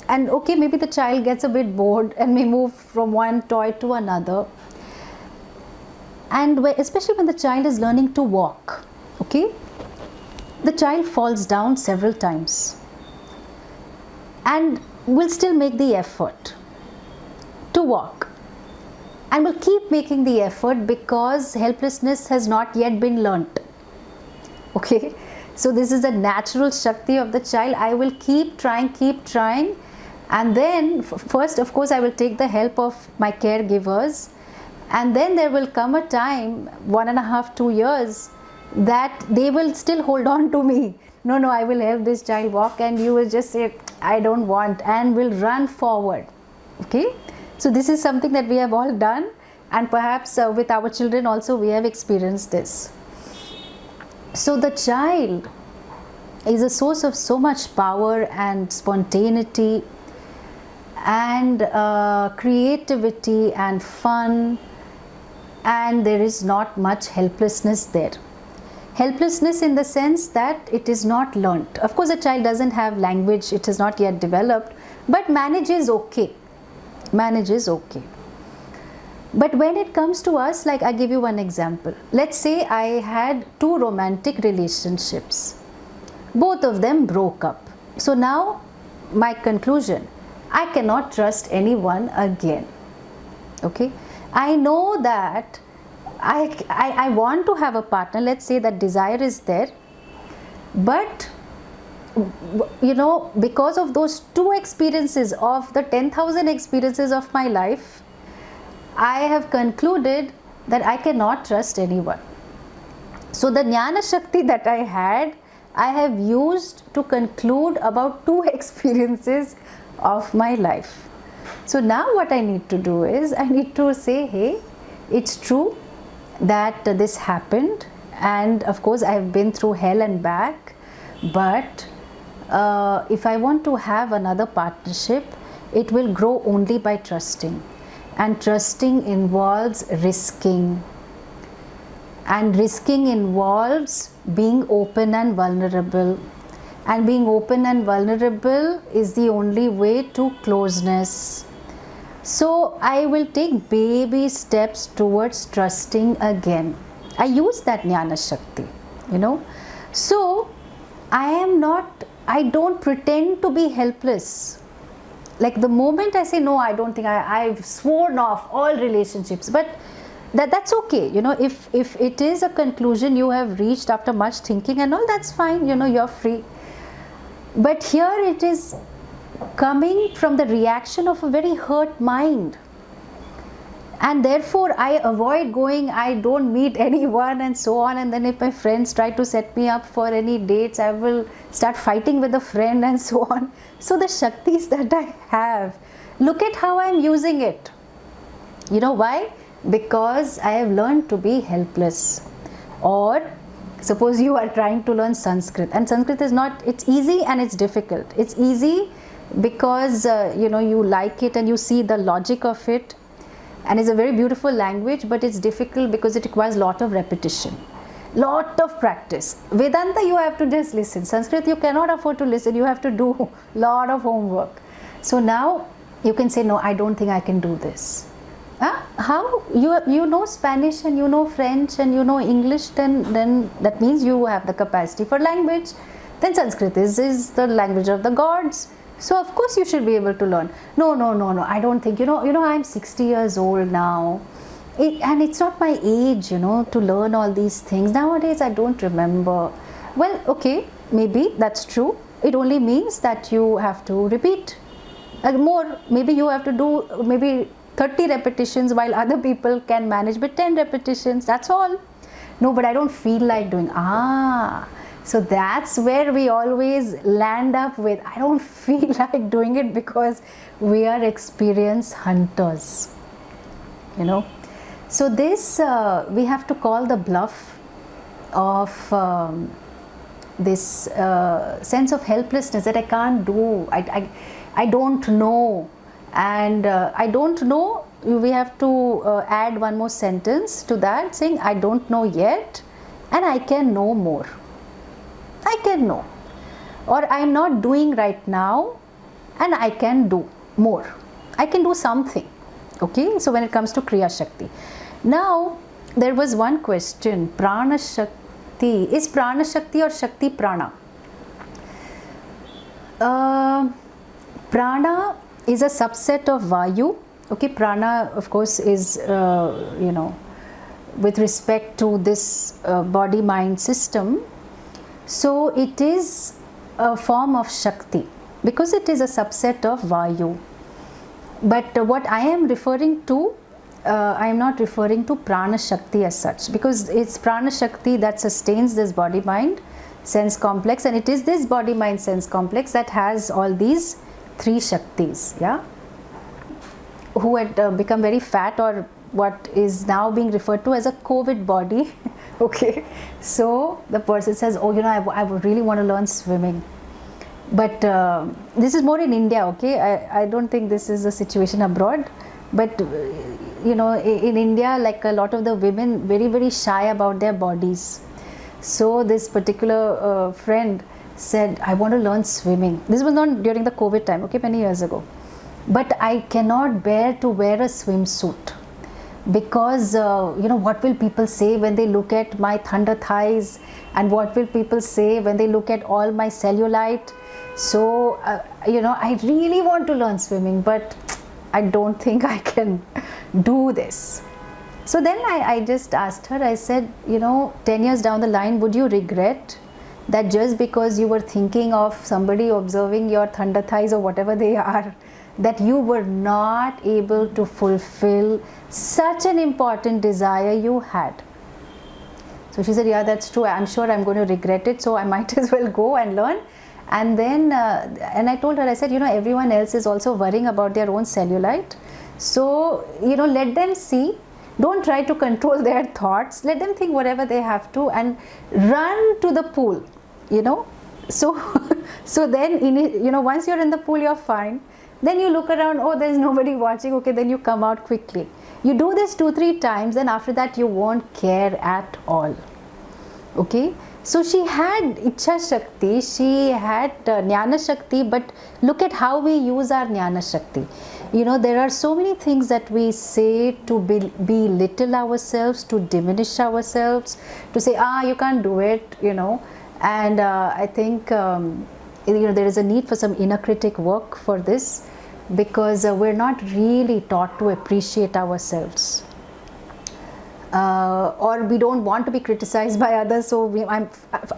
and okay, maybe the child gets a bit bored and may move from one toy to another. And especially when the child is learning to walk, okay, the child falls down several times and will still make the effort to walk, and will keep making the effort because helplessness has not yet been learnt. Okay, so this is the natural Shakti of the child. I will keep trying, and then first, of course, I will take the help of my caregivers, and then there will come a time, 1.5, 2 years, that they will still hold on to me. No, I will help this child walk, and you will just say, I don't want, and will run forward. Okay, So this is something that we have all done, and perhaps with our children also we have experienced this. So the child is a source of so much power and spontaneity and creativity and fun, and there is not much helplessness there. Helplessness in the sense that it is not learnt. Of course, a child doesn't have language, it is not yet developed, but manages okay. Manages okay. But when it comes to us, like I give you one example. Let's say I had 2 romantic relationships. Both of them broke up. So now my conclusion, I cannot trust anyone again. Okay? I know that I want to have a partner. Let's say that desire is there, but you know, because of those 2 experiences of the 10,000 experiences of my life, I have concluded that I cannot trust anyone. So the Jnana Shakti that I had, I have used to conclude about 2 experiences of my life. So now what I need to do is, I need to say, hey, it's true that this happened, and of course I have been through hell and back, but if I want to have another partnership, it will grow only by trusting, and trusting involves risking, and risking involves being open and vulnerable, and being open and vulnerable is the only way to closeness. So I will take baby steps towards trusting again. I use that Jnana Shakti, you know. So I don't pretend to be helpless. Like the moment I say, no, I don't think, I've sworn off all relationships, but that's okay, you know. If it is a conclusion you have reached after much thinking and all, that's fine, you know, you're free. But here it is coming from the reaction of a very hurt mind, and therefore I avoid going, I don't meet anyone and so on, and then if my friends try to set me up for any dates, I will start fighting with a friend and so on. So the Shaktis that I have, look at how I am using it. You know why? Because I have learned to be helpless. Or suppose you are trying to learn Sanskrit, and Sanskrit is not, it's easy and it's difficult. It's easy because you know, you like it and you see the logic of it, and it's a very beautiful language, but it's difficult because it requires a lot of repetition, lot of practice. Vedanta you have to just listen. Sanskrit you cannot afford to listen, you have to do a lot of homework. So now you can say, no, I don't think I can do this. How? You know Spanish and you know French and you know English, then that means you have the capacity for language. Then Sanskrit is the language of the gods. So of course you should be able to learn. No, I don't think, you know, I'm 60 years old now. And it's not my age, you know, to learn all these things. Nowadays I don't remember. Well, okay, maybe that's true. It only means that you have to repeat more. Maybe you have to do maybe 30 repetitions while other people can manage with 10 repetitions. That's all. No, but I don't feel like doing. So that's where we always land up with, I don't feel like doing it, because we are experienced hunters, you know. So this we have to call the bluff of this sense of helplessness, that I can't do, I don't know, and I don't know. We have to add one more sentence to that, saying I don't know yet and I can know more. I can know, or I am not doing right now and I can do more. I can do something. Okay, so when it comes to Kriya Shakti. Now there was one question, Prana Shakti. Is Prana Shakti or Shakti Prana? Prana is a subset of Vayu. Okay, Prana of course is you know, with respect to this body mind system. So it is a form of Shakti because it is a subset of Vayu. But what I am referring to, I am not referring to Prana Shakti as such, because it's Prana Shakti that sustains this body mind sense complex, and it is this body mind sense complex that has all these 3 Shaktis. Yeah. who had become very fat, or what is now being referred to as a COVID body. Okay, so the person says, oh, you know, I really want to learn swimming. But this is more in India, okay? I don't think this is a situation abroad. But you know, in India, like a lot of the women, very, very shy about their bodies. So this particular friend said, I want to learn swimming. This was not during the COVID time, okay, many years ago. But I cannot bear to wear a swimsuit because, you know, what will people say when they look at my thunder thighs, and what will people say when they look at all my cellulite? So, you know, I really want to learn swimming, but I don't think I can do this. So then I just asked her, I said, you know, 10 years down the line, would you regret that just because you were thinking of somebody observing your thunder thighs or whatever they are, that you were not able to fulfill such an important desire you had? So she said, yeah, that's true. I'm sure I'm going to regret it. So I might as well go and learn. And then, and I told her, I said, you know, everyone else is also worrying about their own cellulite. So, you know, let them see. Don't try to control their thoughts. Let them think whatever they have to and run to the pool, you know. So, so then, you know, once you're in the pool, you're fine. Then you look around, oh, there's nobody watching. Okay, then you come out quickly. You do this 2-3 times, and after that, you won't care at all. Okay. So she had Ichha Shakti, she had Jnana Shakti, but look at how we use our Jnana Shakti. You know, there are so many things that we say to belittle ourselves, to diminish ourselves, to say, you can't do it, you know. And I think, you know, there is a need for some inner critic work for this, because we're not really taught to appreciate ourselves. Or we don't want to be criticized by others, so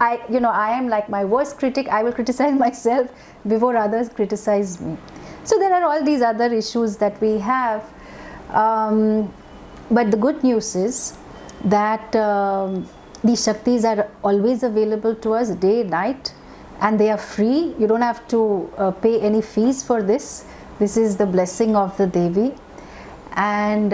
I am like my worst critic. I will criticize myself before others criticize me. So there are all these other issues that we have, but the good news is that these Shaktis are always available to us day, night, and they are free. You don't have to pay any fees for this. This is the blessing of the Devi, and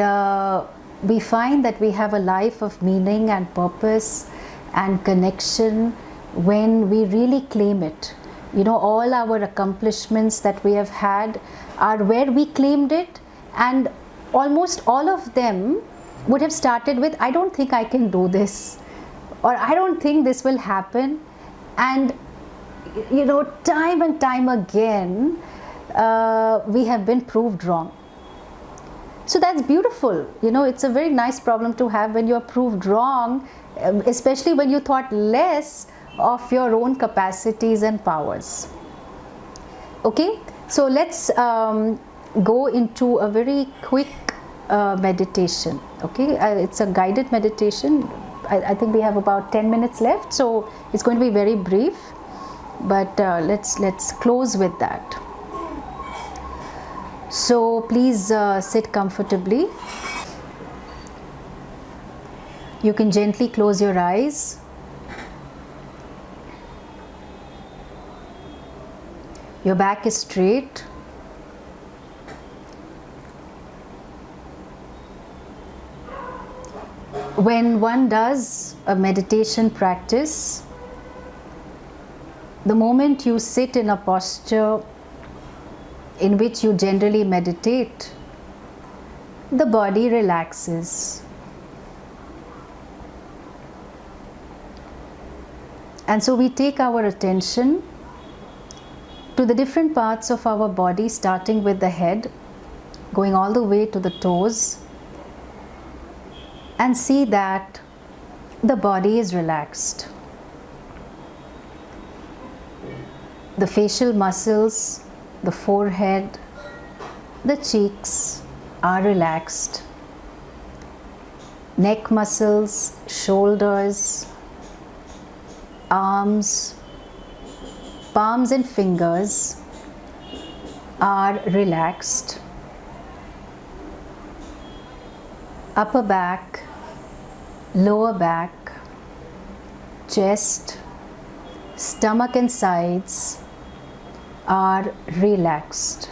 we find that we have a life of meaning and purpose and connection when we really claim it. You know, all our accomplishments that we have had are where we claimed it, and almost all of them would have started with, I don't think I can do this, or I don't think this will happen. And you know, time and time again, we have been proved wrong. So that's beautiful. You know, it's a very nice problem to have when you are proved wrong, especially when you thought less of your own capacities and powers. Okay, so let's go into a very quick meditation. Okay, it's a guided meditation. I think we have about 10 minutes left, so it's going to be very brief, but let's close with that. So please sit comfortably. You can gently close your eyes. Your back is straight. When one does a meditation practice, the moment you sit in a posture in which you generally meditate, the body relaxes. And so we take our attention to the different parts of our body, starting with the head, going all the way to the toes, and see that the body is relaxed. The facial muscles, the forehead, the cheeks are relaxed. Neck muscles, shoulders, arms, palms and fingers are relaxed. Upper back, lower back, chest, stomach and sides are relaxed.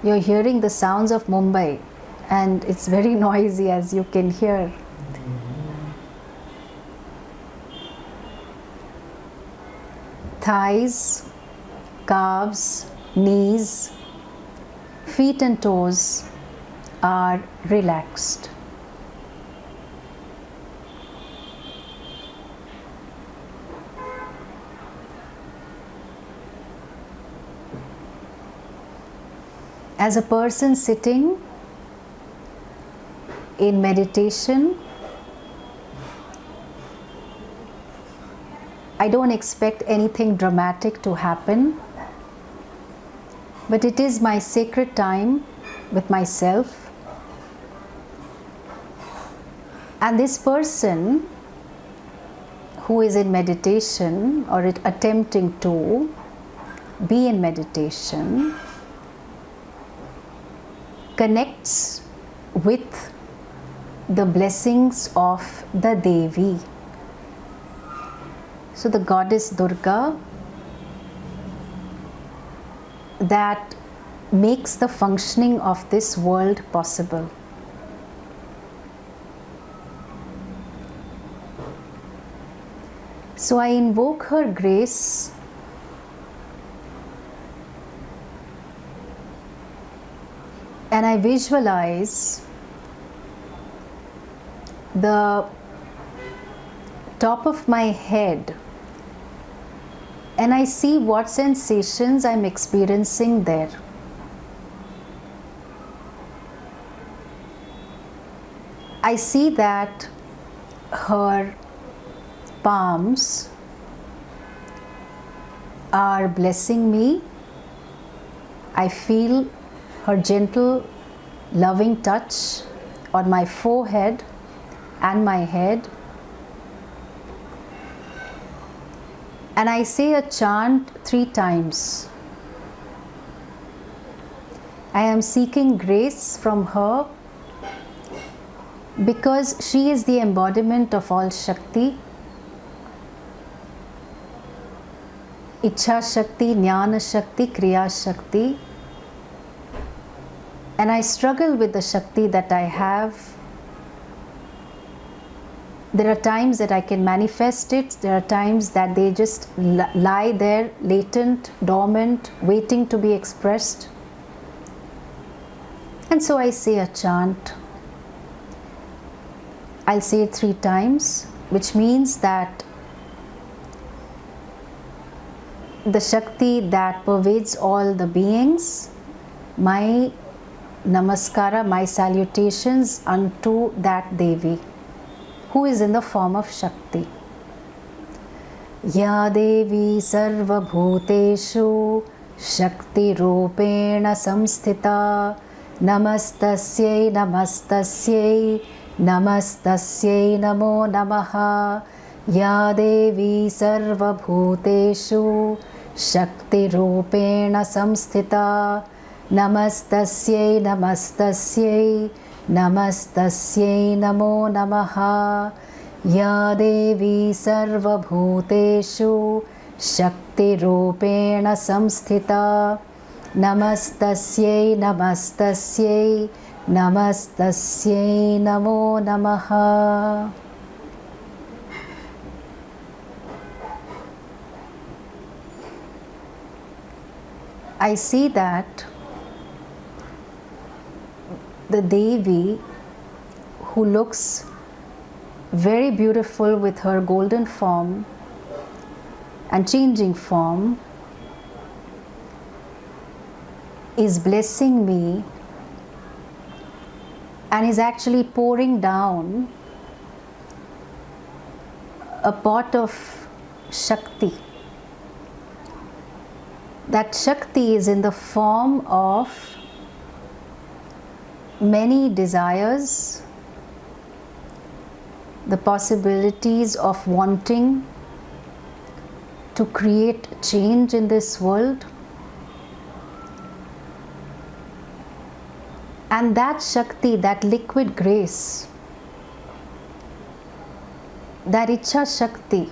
you're hearing the sounds of Mumbai, and it's very noisy, as you can hear. Thighs, calves, knees, feet and toes are relaxed. As a person sitting in meditation, I don't expect anything dramatic to happen, but it is my sacred time with myself. And this person who is in meditation or attempting to be in meditation connects with the blessings of the Devi. So the goddess Durga that makes the functioning of this world possible. So I invoke her grace and I visualize the top of my head and I see what sensations I'm experiencing there. I see that her palms are blessing me. I feel her gentle, loving touch on my forehead and my head. And I say a chant 3 times. I am seeking grace from her because she is the embodiment of all Shakti. Ichha Shakti, Jnana Shakti, Kriya Shakti. And I struggle with the Shakti that I have. There are times that I can manifest it. There are times that they just lie there, latent, dormant, waiting to be expressed. And so I say a chant. I'll say it 3 times, which means that the Shakti that pervades all the beings, my namaskara, my salutations unto that Devi, who is in the form of Shakti. Ya Devi Sarva Bhuteshu Shakti Rupena Samsthita Namastasyai Namastasyai Namastasyai Namo Namaha. Ya Devi Sarva Bhuteshu Shakti Rupena Samsthita Namastasyai Namastasyai Namastasyai Namo Namaha. Ya Devi Sarva Bhuteshu Shakti Rupena Samsthita Namastasyai Namastasyai Namastasyai Namo Namaha. I see that the Devi, who looks very beautiful with her golden form and changing form, is blessing me and is actually pouring down a pot of Shakti. That Shakti is in the form of many desires, the possibilities of wanting to create change in this world. And that Shakti, that liquid grace, that Ichha Shakti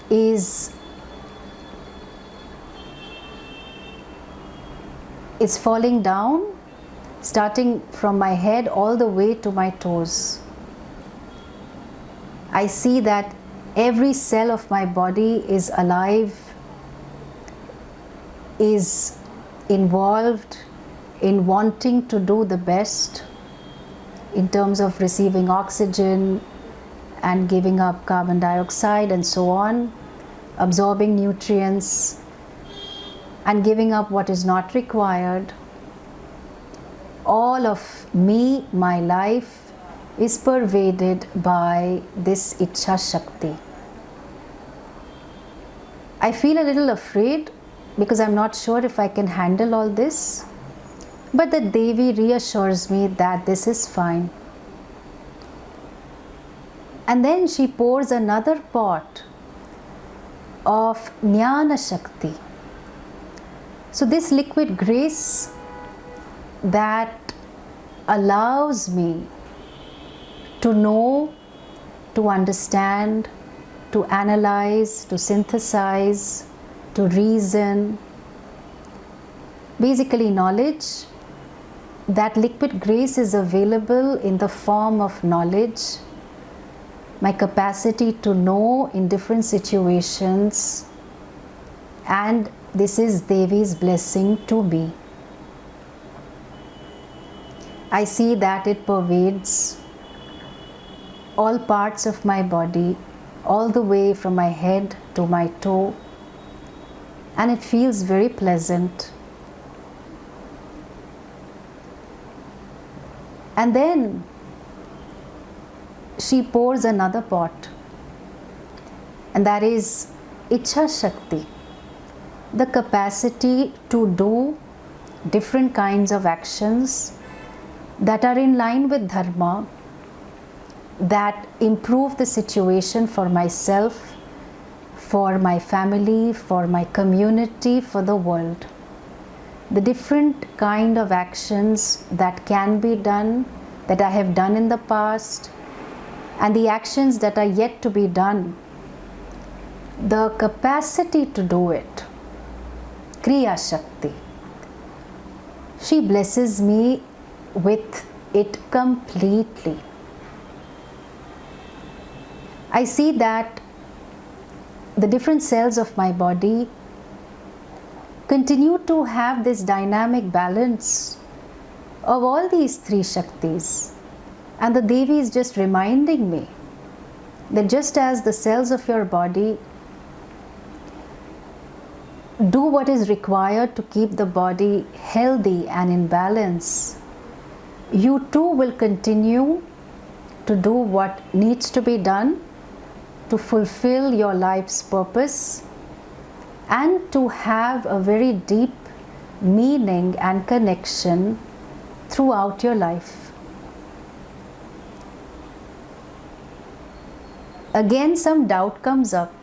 is is falling down, starting from my head all the way to my toes. I see that every cell of my body is alive, is involved in wanting to do the best in terms of receiving oxygen and giving up carbon dioxide and so on, absorbing nutrients and giving up what is not required. All of me, my life, is pervaded by this Ichha Shakti. I feel a little afraid because I'm not sure if I can handle all this, but the Devi reassures me that this is fine. And then she pours another pot of Jnana Shakti. So this liquid grace that allows me to know, to understand, to analyze, to synthesize, to reason, basically knowledge. That liquid grace is available in the form of knowledge, my capacity to know in different situations, and this is Devi's blessing to me. I see that it pervades all parts of my body, all the way from my head to my toe, and it feels very pleasant. And then she pours another pot, and that is Ichha Shakti, the capacity to do different kinds of actions that are in line with Dharma, that improve the situation for myself, for my family, for my community, for the world. The different kind of actions that can be done, that I have done in the past, and the actions that are yet to be done, the capacity to do it, Kriya Shakti. She blesses me with it completely. I see that the different cells of my body continue to have this dynamic balance of all these three Shaktis. And the Devi is just reminding me that just as the cells of your body do what is required to keep the body healthy and in balance, you too will continue to do what needs to be done to fulfill your life's purpose and to have a very deep meaning and connection throughout your life. Again, some doubt comes up,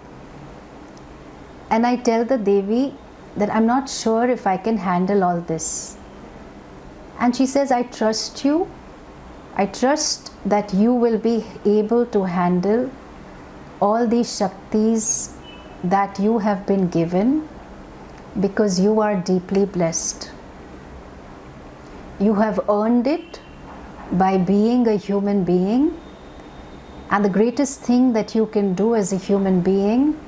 and I tell the Devi that I'm not sure if I can handle all this. And she says, I trust you. I trust that you will be able to handle all these Shaktis that you have been given, because you are deeply blessed. You have earned it by being a human being, and the greatest thing that you can do as a human being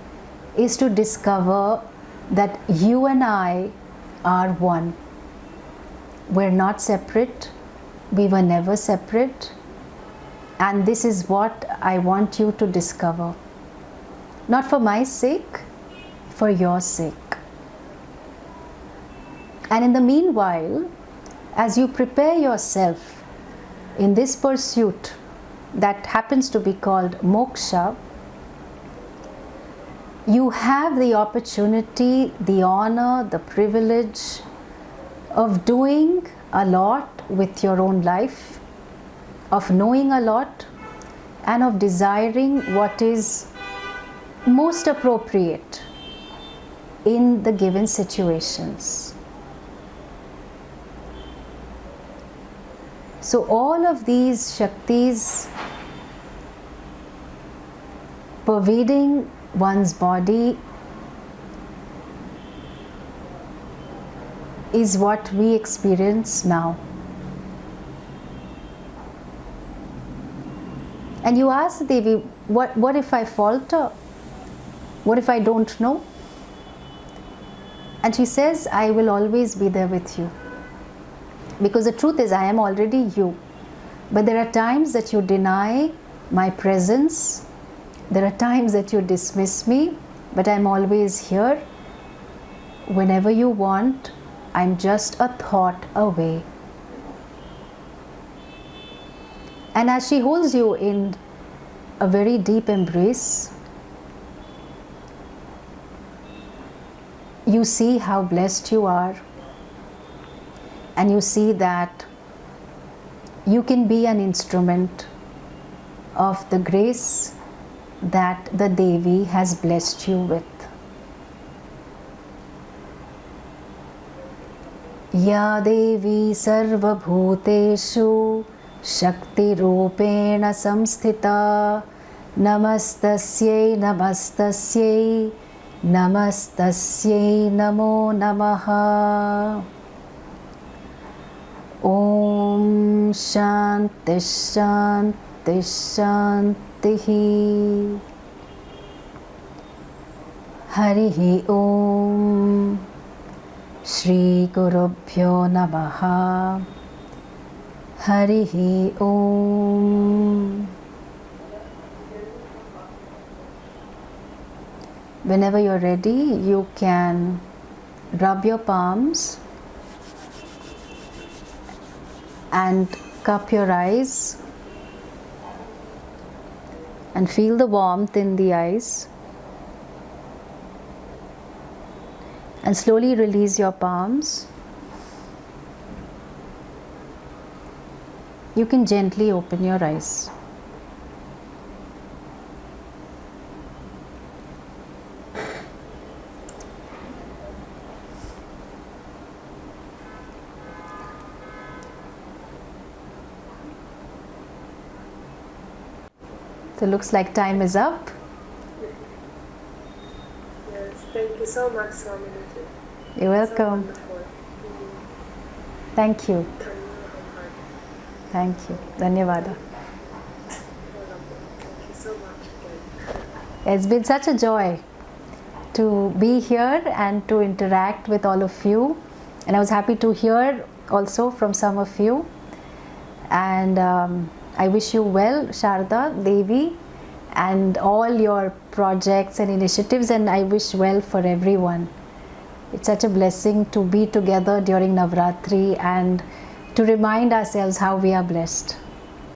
is to discover that you and I are one. We're not separate. We were never separate. And this is what I want you to discover. Not for my sake, for your sake. And in the meanwhile, as you prepare yourself in this pursuit that happens to be called moksha, you have the opportunity, the honor, the privilege of doing a lot with your own life, of knowing a lot, and of desiring what is most appropriate in the given situations. So all of these Shaktis pervading one's body is what we experience now. And you ask Devi, what if I falter? What if I don't know? And she says, I will always be there with you. Because the truth is, I am already you. But there are times that you deny my presence. There are times that you dismiss me, but I'm always here. Whenever you want, I'm just a thought away. And as she holds you in a very deep embrace, you see how blessed you are, and you see that you can be an instrument of the grace that the Devi has blessed you with. Ya Devi Sarva Bhuteshu Shakti Rupena Samsthita Namastasyai Namastasyai Namastasyai Namo Namaha. Om Shanti Shanti Shanti. Harihi Om. Shri Gurubhyo Namaha. Harihi Om. Whenever you're ready, you can rub your palms and cup your eyes and feel the warmth in the eyes. And slowly release your palms. You can gently open your eyes. So looks like time is up. Yes, thank you so much, Swaminiji. You're welcome. So wonderful. Thank you. Thank you. Dhanyavada. Thank you so much again. It's been such a joy to be here and to interact with all of you. And I was happy to hear also from some of you. And I wish you well, Sharda, Devi, and all your projects and initiatives, and I wish well for everyone. It's such a blessing to be together during Navratri and to remind ourselves how we are blessed.